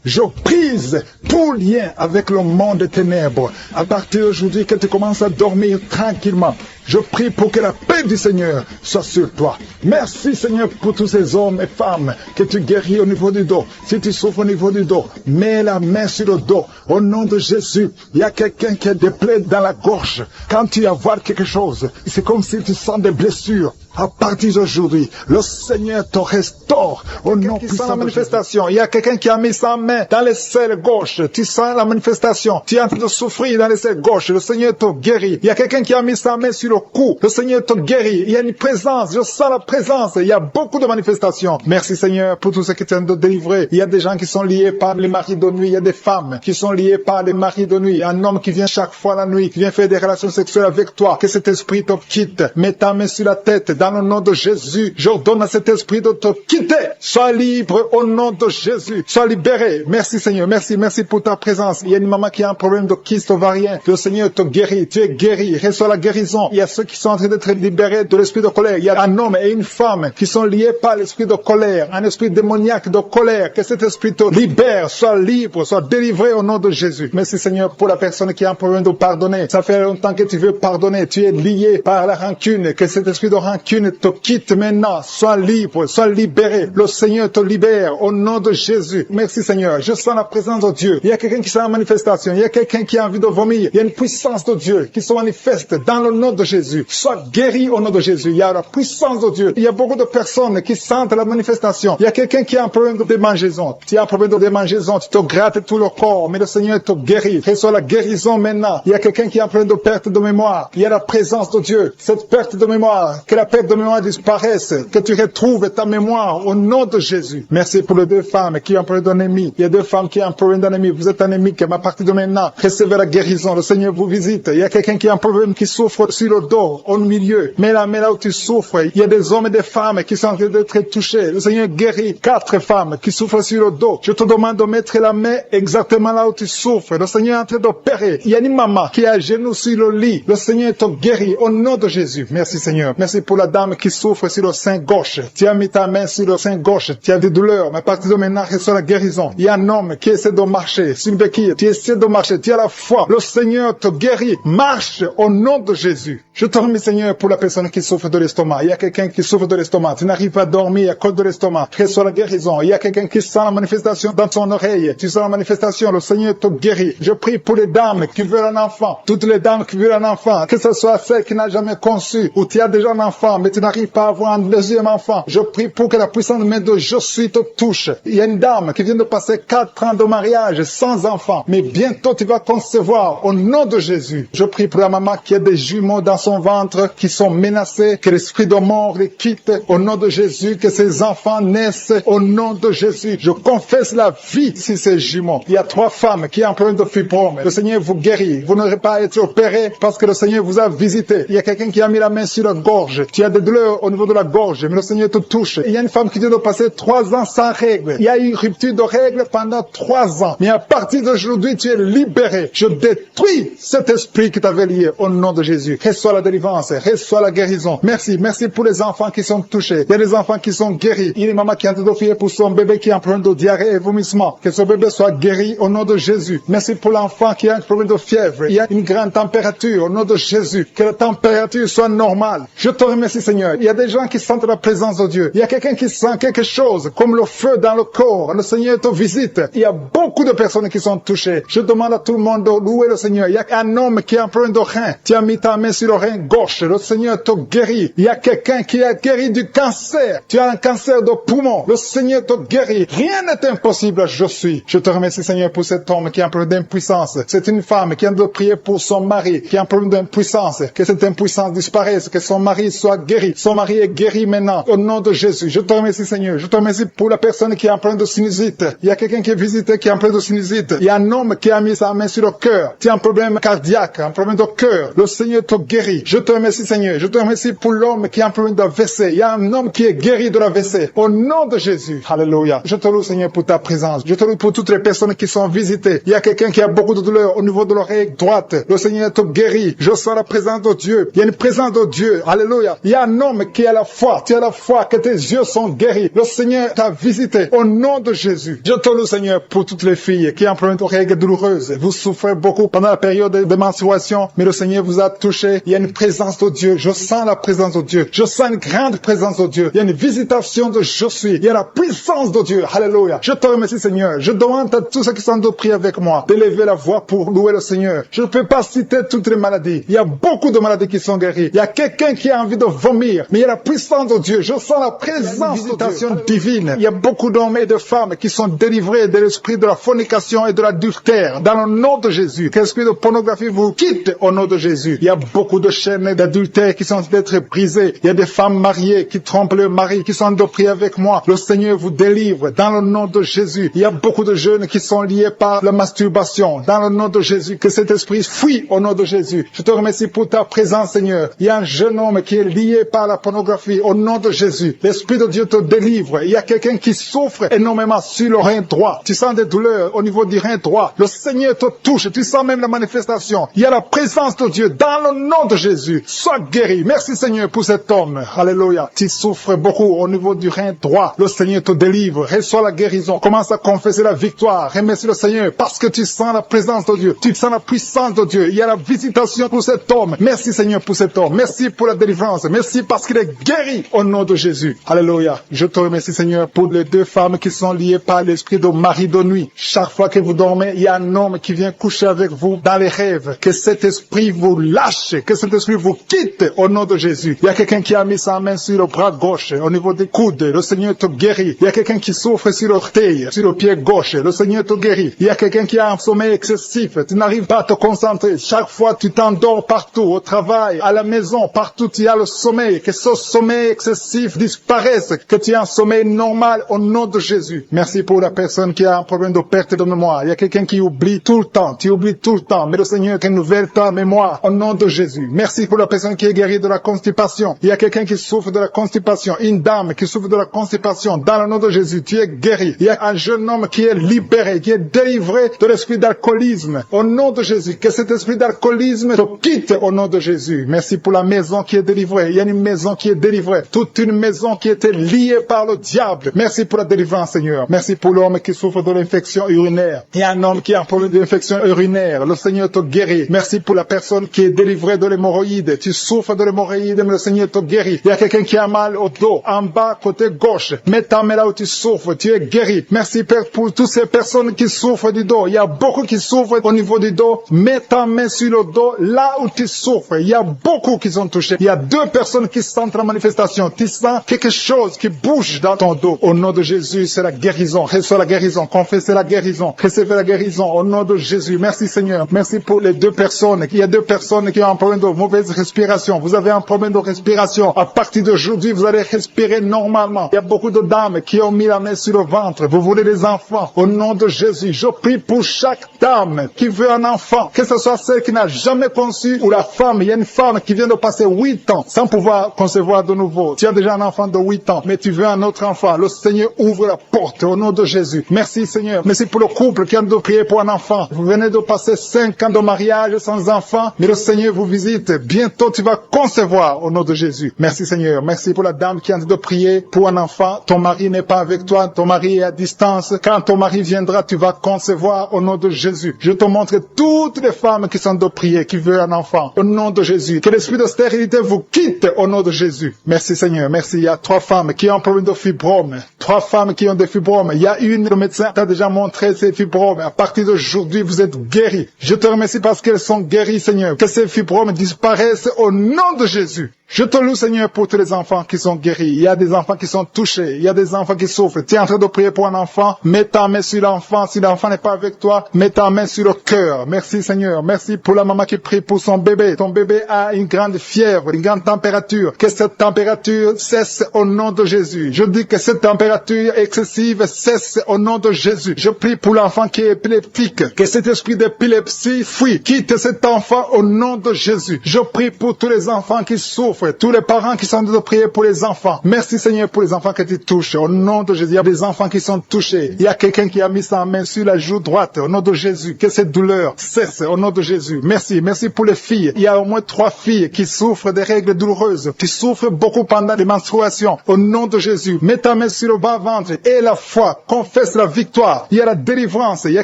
Je brise tout lien avec le monde des ténèbres. À partir d'aujourd'hui, que tu commences à dormir tranquillement. Je prie pour que la paix du Seigneur soit sur toi. Merci Seigneur pour tous ces hommes et femmes que tu guéris au niveau du dos. Si tu souffres au niveau du dos, mets la main sur le dos. Au nom de Jésus, il y a quelqu'un qui a des plaies dans la gorge. Quand tu vas voir quelque chose, c'est comme si tu sens des blessures. À partir d'aujourd'hui, le Seigneur te restaure. Au nom puissant de manifestation. Il y a quelqu'un qui a mis sa main dans les selles gauches. Tu sens la manifestation. Tu es en train de souffrir dans les selles gauches. Le Seigneur te guérit. Il y a quelqu'un qui a mis sa main sur le cou. Le Seigneur te guérit. Il y a une présence. Je sens la présence. Il y a beaucoup de manifestations. Merci Seigneur pour tout ce que tu es en train de délivrer. Il y a des gens qui sont liés par les maris de nuit. Il y a des femmes qui sont liées par les maris de nuit. Un homme qui vient chaque fois la nuit, qui vient faire des relations sexuelles avec toi. Que cet esprit te quitte. Mets ta main sur la tête. Dans le nom de Jésus, j'ordonne à cet esprit de te quitter. Sois libre au nom de Jésus. Sois libéré. Merci Seigneur. Merci pour ta présence. Il y a une maman qui a un problème de kyste ovarien. Le Seigneur te guérit. Tu es guéri. Reçois la guérison. Il y a ceux qui sont en train d'être libérés de l'esprit de colère. Il y a un homme et une femme qui sont liés par l'esprit de colère. Un esprit démoniaque de colère. Que cet esprit te libère. Sois libre. Sois délivré au nom de Jésus. Merci Seigneur pour la personne qui a un problème de pardonner. Ça fait longtemps que tu veux pardonner. Tu es lié par la rancune. Que cet esprit de rancune te quitte maintenant. Sois libre. Sois libéré. Le Seigneur te libère au nom de Jésus. Merci Seigneur. Je sens la présence de Dieu. Il y a quelqu'un qui sent la manifestation. Il y a quelqu'un qui a envie de vomir. Il y a une puissance de Dieu qui se manifeste dans le nom de Jésus. Sois guéri au nom de Jésus. Il y a la puissance de Dieu. Il y a beaucoup de personnes qui sentent la manifestation. Il y a quelqu'un qui a un problème de démangeaison. Tu as un problème de démangeaison. Tu te grattes tout le corps. Mais le Seigneur te guérit. Reçois la guérison maintenant. Il y a quelqu'un qui a un problème de perte de mémoire. Il y a la présence de Dieu. Cette perte de mémoire. Que la perte de mémoire disparaisse. Que tu retrouves ta mémoire au nom de Jésus. Merci pour les 2 femmes qui ont un problème d'anémie. Il y a 2 femmes qui ont un problème d'anémie. ennemi, vous êtes anémique, mais à partir de maintenant, recevez la guérison. Le Seigneur vous visite. Il y a quelqu'un qui a un problème, qui souffre sur le dos, au milieu. Mais là où tu souffres, il y a des hommes et des femmes qui sont en train d'être touchés. Le Seigneur guérit 4 femmes qui souffrent sur le dos. Je te demande de mettre la main exactement là où tu souffres. Le Seigneur est en train d'opérer. Il y a une maman qui est à genoux sur le lit. Le Seigneur te guérit au nom de Jésus. Merci Seigneur. Merci pour la dame qui souffre sur le sein gauche. Tu as mis ta main sur le sein gauche. Tu as des douleurs, mais à partir de maintenant, reçois la guérison. Il y a un homme qui essaie de marcher sur une béquille. Tu essaies de marcher. Tu as la foi. Le Seigneur te guérit. Marche au nom de Jésus. Je te remercie Seigneur pour la personne qui souffre de l'estomac. Il y a quelqu'un qui souffre de l'estomac. Tu n'arrives pas à dormir à cause de l'estomac. Reçois la guérison. Il y a quelqu'un qui sent la manifestation dans ton oreille. Tu sens la manifestation. Le Seigneur te guérit. Je prie pour les dames qui veulent un enfant. Toutes les dames qui veulent un enfant. Que ce soit celle qui n'a jamais conçu ou tu as déjà un enfant mais tu n'arrives pas à avoir un deuxième enfant. Je prie pour que la puissante main de Je suis te touche. Il y a une dame qui vient de passer 4 ans de mariage sans enfant. Mais bientôt tu vas concevoir au nom de Jésus. Je prie pour la maman qui a des jumeaux dans son ventre qui sont menacés. Que l'esprit de mort les quitte au nom de Jésus. Que ces enfants naissent au nom de Jésus. Je confesse la vie sur ces jumeaux. Il y a 3 femmes qui ont un problème de fibrome. Le Seigneur vous guérit. Vous n'aurez pas à être opéré parce que le Seigneur vous a visité. Il y a quelqu'un qui a mis la main sur la gorge. Tu as des douleurs au niveau de la gorge, mais le Seigneur te touche. Il y a une femme qui vient de passer 3 ans sans règles. Il y a eu une rupture de règles pendant 3 ans. Mais à partir d'aujourd'hui, tu es libéré. Je détruis cet esprit qui t'avait lié au nom de Jésus. Reçois la délivrance, reçois la guérison. Merci, merci pour les enfants qui sont touchés. Il y a des enfants qui sont guéris. Il y a une maman qui est en train de prier pour son bébé qui a un problème de diarrhée et vomissement. Que ce bébé soit guéri au nom de Jésus. Merci pour l'enfant qui a un problème de fièvre. Il y a une grande température au nom de Jésus. Que la température soit normale. Je te remercie Seigneur. Il y a des gens qui sentent la présence de Dieu. Il y a quelqu'un qui sent quelque chose comme le feu dans le corps. Le Seigneur te visite. Il y a beaucoup de personnes qui sont touchées. Je demande à tout le monde de louer le Seigneur. Il y a un homme qui a un problème de rein. Tu as mis ta main sur le rein gauche. Le Seigneur te guérit. Il y a quelqu'un qui a guéri du cancer. Tu as un cancer de poumon. Le Seigneur te guérit. Rien n'est impossible. Je suis. Je te remercie Seigneur pour cet homme qui a un problème d'impuissance. C'est une femme qui vient de prier pour son mari qui a un problème d'impuissance. Que cette impuissance disparaisse. Que son mari soit guéri. Son mari est guéri maintenant. Au nom de Jésus. Je te remercie Seigneur. Je te remercie pour la personne qui a un problème de sinusite. Il y a quelqu'un qui est visité qui a un problème de sinusite. Il y a un homme qui a mis sa main sur le cœur. Tu as un problème cardiaque, un problème de cœur. Le Seigneur te guérit. Je te remercie Seigneur. Je te remercie pour l'homme qui a un problème d'AVC. Il y a un homme qui est guéri de l'AVC. Au nom de Jésus. Alléluia. Je te loue Seigneur pour ta présence. Je te loue pour toutes les personnes qui sont visitées. Il y a quelqu'un qui a beaucoup de douleur au niveau de l'oreille droite. Le Seigneur te guérit. Je sens la présence de Dieu. Il y a une présence de Dieu. Alléluia. Il y a un homme qui a la foi. Tu as la foi que tes yeux sont guéris. Le Seigneur t'a visité. Au nom de Jésus. Je te loue Seigneur pour toutes les filles qui ont un problème de règles douloureuses. Vous souffrez beaucoup pendant la période de menstruation, mais le Seigneur vous a touché. Il y a une présence de Dieu. Je sens la présence de Dieu. Je sens une grande présence de Dieu. Il y a une visitation de Je suis. Il y a la puissance de Dieu. Alléluia. Je te remercie Seigneur. Je demande à tous ceux qui sont de prier avec moi d'élever la voix pour louer le Seigneur. Je ne peux pas citer toutes les maladies. Il y a beaucoup de maladies qui sont guéries. Il y a quelqu'un qui a envie de vomir, mais il y a la puissance de Dieu. Je sens la présence de Dieu divine. Il y a beaucoup d'hommes et de femmes qui sont délivrés de l'esprit de la fornication et de l'adultère. Dans le nom de Jésus. Que l'esprit de pornographie vous quitte au nom de Jésus. Il y a beaucoup de chaînes d'adultère qui sont d'être brisées. Il y a des femmes mariées qui trompent leur mari, qui sont de prier avec moi. Le Seigneur vous délivre dans le nom de Jésus. Il y a beaucoup de jeunes qui sont liés par la masturbation. Dans le nom de Jésus. Que cet esprit fuit au nom de Jésus. Je te remercie pour ta présence, Seigneur. Il y a un jeune homme qui est lié par la pornographie au nom de Jésus. L'esprit de Dieu te délivre. Il y a quelqu'un qui souffre énormément sur le rein droit. Tu sens des douleurs au niveau du rein droit. Le Seigneur te touche. Tu sens même la manifestation. Il y a la présence de Dieu dans le nom de Jésus. Sois guéri. Merci Seigneur pour cet homme. Alléluia. Tu souffres beaucoup au niveau du rein droit. Le Seigneur te délivre. Reçois la guérison. Commence à confesser la victoire. Remercie le Seigneur parce que tu sens la présence de Dieu. Tu sens la puissance de Dieu. Il y a la visitation pour cet homme. Merci Seigneur pour cet homme. Merci pour la délivrance. Merci parce qu'il est guéri au nom de Jésus. Alléluia. Je te remercie Seigneur pour les 2 femmes qui sont liées par l'esprit de mari de nuit. Chaque fois que vous dormez, il y a un homme qui vient coucher avec vous dans les rêves. Que cet esprit vous lâche. Que cet esprit vous quitte au nom de Jésus. Il y a quelqu'un qui a mis sa main sur le bras gauche, au niveau des coudes. Le Seigneur te guérit. Il y a quelqu'un qui souffre sur l'orteil, sur le pied gauche. Le Seigneur te guérit. Il y a quelqu'un qui a un sommeil excessif. Tu n'arrives pas à te concentrer. Chaque fois, tu t'endors partout, au travail, à la maison, partout, tu as le sommeil. Que ce sommeil excessif disparaisse. Que tu aies un sommeil normal au nom de Jésus. Merci pour la personne qui a un problème de perte de mémoire. Il y a quelqu'un qui oublie tout le temps. Tu oublies tout le temps. Mais le Seigneur renouvelle ta mémoire au nom de Jésus. Merci pour la personne qui est guérie de la constipation. Il y a quelqu'un qui souffre de la constipation. Une dame qui souffre de la constipation. Dans le nom de Jésus, tu es guéri. Il y a un jeune homme qui est libéré, qui est délivré de l'esprit d'alcoolisme. Au nom de Jésus, que cet esprit d'alcoolisme te quitte au nom de Jésus. Merci pour la maison qui est délivrée. Il y a une maison qui est délivrée. Toute une maison qui était liée par le diable. Merci pour la délivrance, Seigneur. Merci pour l'homme qui souffre de l'infection urinaire. Il y a un homme qui a un problème d'infection urinaire. Le Seigneur te guérit. Merci pour la personne qui est délivrée de l'hémorroïde. Tu souffres de l'hémorroïde, mais le Seigneur te guérit. Il y a quelqu'un qui a mal au dos, en bas, côté gauche. Mets ta main là où tu souffres. Tu es guéri. Merci Père pour toutes ces personnes qui souffrent du dos. Il y a beaucoup qui souffrent au niveau du dos. Mets ta main sur le dos, là où tu souffres. Il y a beaucoup qui sont touchés. Il y a 2 personnes qui sentent la manifestation. Tu sens quelque chose qui bouge dans ton dos. Au nom de Jésus, c'est la guérison. Reçois la guérison. Confessez la guérison. Recevez la guérison. Au nom de Jésus. Merci Seigneur. Merci pour les 2 personnes. Il y a 2 personnes qui ont un problème de mauvaise respiration. Vous avez un problème de respiration. À partir d'aujourd'hui, vous allez respirer normalement. Il y a beaucoup de dames qui ont mis la main sur le ventre. Vous voulez des enfants. Au nom de Jésus, je prie pour chaque dame qui veut un enfant. Que ce soit celle qui n'a jamais conçu ou la femme. Il y a une femme qui vient de passer 8 ans sans pouvoir concevoir de nouveau. Tu as déjà un enfant de 8 ans, mais tu veux un autre enfant. Le Seigneur ouvre la porte au nom de Jésus. Merci Seigneur. Merci pour le couple qui vient de prier pour un enfant. Vous venez de passer 5 ans de mariage sans enfant, mais le Seigneur vous visite. Bientôt tu vas concevoir au nom de Jésus. Merci Seigneur. Merci pour la dame qui vient de prier pour un enfant. Ton mari n'est pas avec toi. Ton mari est à distance. Quand ton mari viendra, tu vas concevoir au nom de Jésus. Je te montre toutes les femmes qui sont de prier, qui veulent un enfant. Au nom de Jésus. Que l'esprit de stérilité vous quitte au nom de Jésus. Merci Seigneur. Merci. Il y a 3 femmes qui ont un problème de fibrome. 3 femmes qui ont des fibromes. Il y a une, le médecin t'a déjà montré ces fibromes. À partir d'aujourd'hui, vous êtes guéris. Je te remercie parce qu'elles sont guéries, Seigneur. Que ces fibromes disparaissent au nom de Jésus. Je te loue, Seigneur, pour tous les enfants qui sont guéris. Il y a des enfants qui sont touchés. Il y a des enfants qui souffrent. Tu es en train de prier pour un enfant. Mets ta main sur l'enfant. Si l'enfant n'est pas avec toi, mets ta main sur le cœur. Merci, Seigneur. Merci pour la maman qui prie pour son bébé. Ton bébé a une grande fièvre, une grande température. Que cette température cesse au nom de Jésus. Je dis que cette température excessive cesse au nom de Jésus. Je prie pour l'enfant qui est épileptique. Que cet esprit d'épilepsie fuit. Quitte cet enfant au nom de Jésus. Je prie pour tous les enfants qui souffrent. Tous les parents qui sont de prier pour les enfants. Merci Seigneur pour les enfants que tu touches. Au nom de Jésus, il y a des enfants qui sont touchés. Il y a quelqu'un qui a mis sa main sur la joue droite. Au nom de Jésus, que cette douleur cesse. Au nom de Jésus. Merci. Merci pour les filles. Il y a au moins 3 filles qui souffrent des règles douloureuses, qui souffrent beaucoup pendant les menstruations. Au nom de Jésus, mets ta main sur le bas-ventre et la foi. Confesse la victoire. Il y a la délivrance. Il y a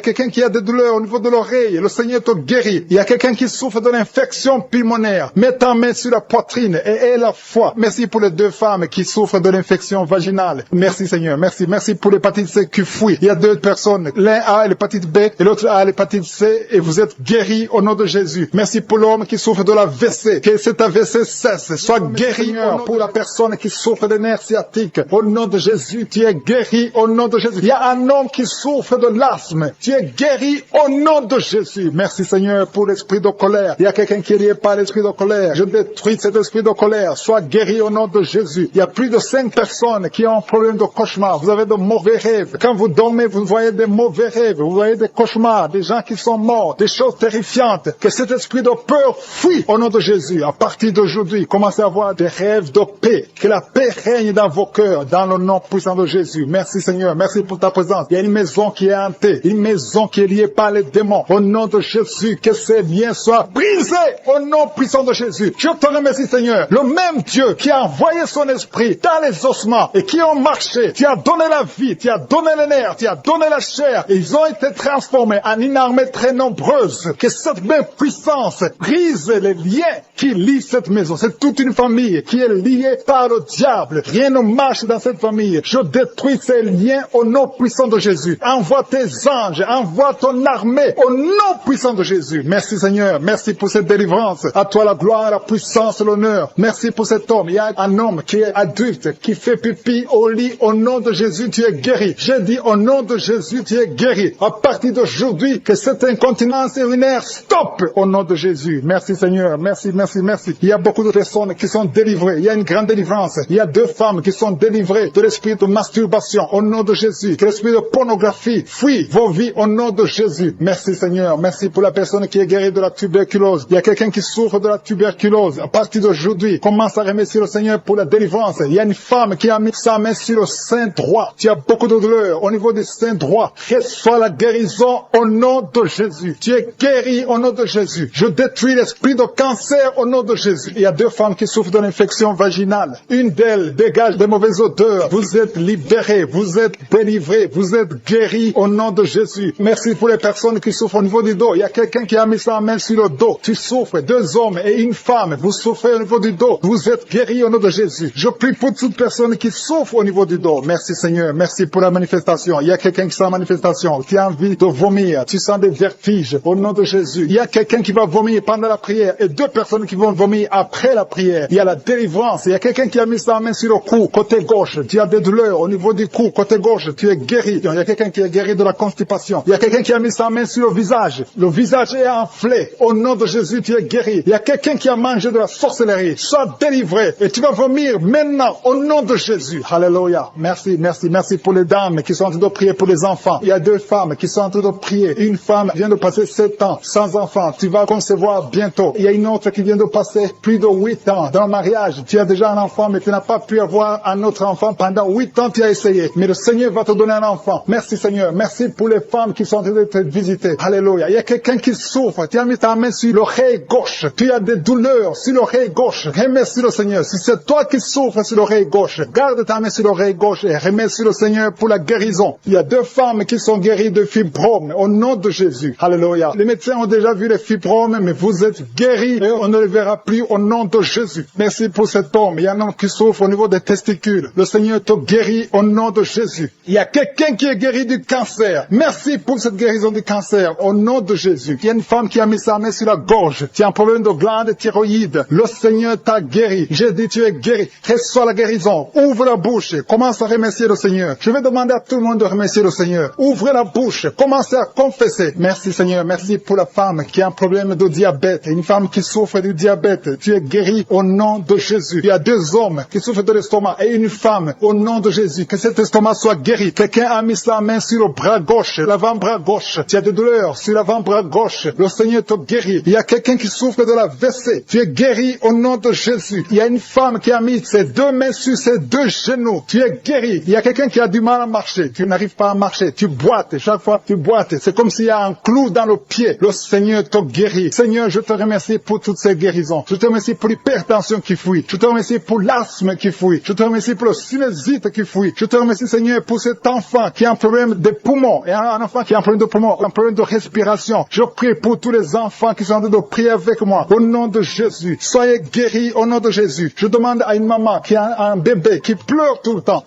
quelqu'un qui a des douleurs au niveau de l'oreille. Le Seigneur te guérit. Il y a quelqu'un qui souffre de l'infection pulmonaire. Mets ta main sur la poitrine et la foi. Merci pour les 2 femmes qui souffrent de l'infection vaginale. Merci Seigneur. Merci. Merci pour l'hépatite C qui fuit. Il y a 2 personnes. L'un a l'hépatite B et l'autre a l'hépatite C et vous êtes guéris au nom de Jésus. Merci pour l'homme qui souffre de l'AVC. Que cet AVC cesse. Sois guéri pour la personne qui souffre des nerfs sciatiques. Au nom de Jésus, tu es guéri au nom de Jésus. Il y a un homme qui souffre de l'asthme. Tu es guéri au nom de Jésus. Merci Seigneur pour l'esprit de colère. Il y a quelqu'un qui est lié par l'esprit de colère. Je détruis cet esprit de colère. Sois guéri au nom de Jésus. Il y a plus de 5 personnes qui ont un problème de cauchemar. Vous avez de mauvais rêves. Quand vous dormez, vous voyez des mauvais rêves. Vous voyez des cauchemars, des gens qui sont morts, des choses terrifiantes. Que cet esprit de peur fuit au nom de Jésus. À partir d'aujourd'hui, commencez à avoir des rêves de paix. Que la paix règne dans vos cœurs, dans le nom puissant de Jésus. Merci Seigneur. Merci pour ta présence. Il y a une maison qui est hantée. Une maison qui est liée par les démons. Au nom de Jésus, que ces liens soient brisés au nom puissant de Jésus. Je te remercie Seigneur. Le même Dieu qui a envoyé son esprit dans les ossements et qui ont marché, tu as donné la vie, tu as donné les nerfs, tu as donné la chair, et ils ont été transformés en une armée très nombreuse. Que cette même puissance brise les liens qui lient cette maison. C'est toute une famille qui est liée par le diable. Rien ne marche dans cette famille. Je détruis ces liens au nom puissant de Jésus. Envoie tes anges, envoie ton armée au nom puissant de Jésus. Merci Seigneur, merci pour cette délivrance. À toi la gloire, la puissance, l'honneur. Merci pour cet homme. Il y a un homme qui est adulte, qui fait pipi au lit. Au nom de Jésus, tu es guéri. J'ai dit au nom de Jésus, tu es guéri. À partir d'aujourd'hui, que cette incontinence urinaire stoppe au nom de Jésus. Merci Seigneur. Merci, merci, merci. Il y a beaucoup de personnes qui sont délivrées. Il y a une grande délivrance. Il y a 2 femmes qui sont délivrées de l'esprit de masturbation. Au nom de Jésus. Que l'esprit de pornographie fuit vos vies au nom de Jésus. Merci Seigneur. Merci pour la personne qui est guérie de la tuberculose. Il y a quelqu'un qui souffre de la tuberculose. À partir d'aujourd'hui, commence à remercier le Seigneur pour la délivrance. Il y a une femme qui a mis sa main sur le sein droit. Tu as beaucoup de douleur au niveau du sein droit. Reçois la guérison au nom de Jésus. Tu es guéri au nom de Jésus. Je détruis l'esprit de cancer au nom de Jésus. Il y a 2 femmes qui souffrent d'une infection vaginale. Une d'elles dégage de mauvaises odeurs. Vous êtes libérés, vous êtes délivrés, vous êtes guéris au nom de Jésus. Merci pour les personnes qui souffrent au niveau du dos. Il y a quelqu'un qui a mis sa main sur le dos. Tu souffres, 2 hommes et une femme. Vous souffrez au niveau du dos. Vous êtes guéris au nom de Jésus. Je prie pour toute personne qui souffre au niveau du dos. Merci Seigneur. Merci pour la manifestation. Il y a quelqu'un qui sent la manifestation, qui a envie de vomir. Tu sens des vertiges au nom de Jésus. Il y a quelqu'un qui va vomir pendant la prière et 2 personnes qui vont vomir après la prière. Il y a la délivrance. Il y a quelqu'un qui a mis sa main sur le cou, côté gauche. Tu as des douleurs au niveau du cou, côté gauche. Tu es guéri. Il y a quelqu'un qui est guéri de la constipation. Il y a quelqu'un qui a mis sa main sur le visage. Le visage est enflé. Au nom de Jésus, tu es guéri. Il y a quelqu'un qui a mangé de la sorcellerie. Sois délivré et tu vas vomir maintenant au nom de Jésus. Alléluia. Merci, merci, merci pour les dames qui sont en train de prier pour les enfants. Il y a 2 femmes qui sont en train de prier. Une femme vient de passer 7 ans sans enfant. Tu vas concevoir bientôt. Il y a une autre qui vient de passer plus de 8 ans dans le mariage. Tu as déjà un enfant, mais tu n'as pas pu avoir un autre enfant pendant 8 ans. Tu as essayé. Mais le Seigneur va te donner un enfant. Merci Seigneur. Merci pour les femmes qui sont en train de te visiter. Alléluia. Il y a quelqu'un qui souffre. Tu as mis ta main sur l'oreille gauche. Tu as des douleurs sur l'oreille gauche. Remercie le Seigneur. Si c'est toi qui souffres sur l'oreille gauche, garde ta main sur l'oreille gauche et remercie le Seigneur pour la guérison. Il y a 2 femmes qui sont guéries de fibromes au nom de Jésus. Alléluia. Les médecins ont déjà vu les fibromes, mais vous êtes guéris et on ne les verra plus au nom de Jésus. Merci pour cet homme. Il y a un homme qui souffre au niveau des testicules. Le Seigneur te guérit au nom de Jésus. Il y a quelqu'un qui est guéri du cancer. Merci pour cette guérison du cancer au nom de Jésus. Il y a une femme qui a mis sa main sur la gorge. Tu as un problème de glande thyroïde. Le Seigneur t'a guéri. J'ai dit tu es guéri. Reçois la guérison. Ouvre la bouche. Commence à remercier le Seigneur. Je vais demander à tout le monde de remercier le Seigneur. Ouvrez la bouche. Commencez à confesser. Merci Seigneur. Merci pour la femme qui a un problème de diabète. Une femme qui souffre du diabète. Tu es guéri au nom de Jésus. Il y a 2 hommes qui souffrent de l'estomac et une femme au nom de Jésus. Que cet estomac soit guéri. Quelqu'un a mis sa main sur le bras gauche, l'avant-bras gauche. Tu as des douleurs sur l'avant-bras gauche. Le Seigneur te guérit. Il y a quelqu'un qui souffre de la WC. Tu es guéri au nom de Jésus. Il y a une femme qui a mis ses 2 mains sur ses 2 genoux. Tu es guéri. Il y a quelqu'un qui a du mal à marcher. Tu n'arrives pas à marcher. Tu boites. Chaque fois, tu boites. C'est comme s'il y a un clou dans le pied. Le Seigneur te guérit. Seigneur, je te remercie pour toutes ces guérisons. Je te remercie pour l'hypertension qui fuit. Je te remercie pour l'asthme qui fuit. Je te remercie pour le sinusite qui fuit. Je te remercie, Seigneur, pour cet enfant qui a un problème de poumon. Et un enfant qui a un problème de poumon, un problème de respiration. Je prie pour tous les enfants qui sont en train de prier avec moi. Au nom de Jésus. Soyez guéris au nom de Jésus. Je demande à une maman qui a un bébé qui pleure tout le temps,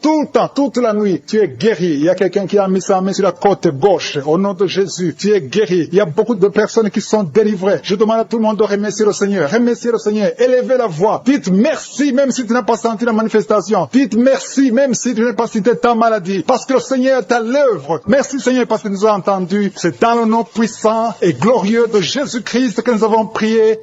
toute la nuit. Tu es guéri. Il y a quelqu'un qui a mis sa main sur la côte gauche. Au nom de Jésus. Tu es guéri. Il y a beaucoup de personnes qui sont délivrées. Je demande à tout le monde de remercier le Seigneur. Remerciez le Seigneur. Élevez la voix. Dites merci même si tu n'as pas senti la manifestation. Dites merci même si tu n'as pas cité ta maladie. Parce que le Seigneur est à l'œuvre. Merci Seigneur parce que nous avons entendu. C'est dans le nom puissant et glorieux de Jésus-Christ que nous avons prié.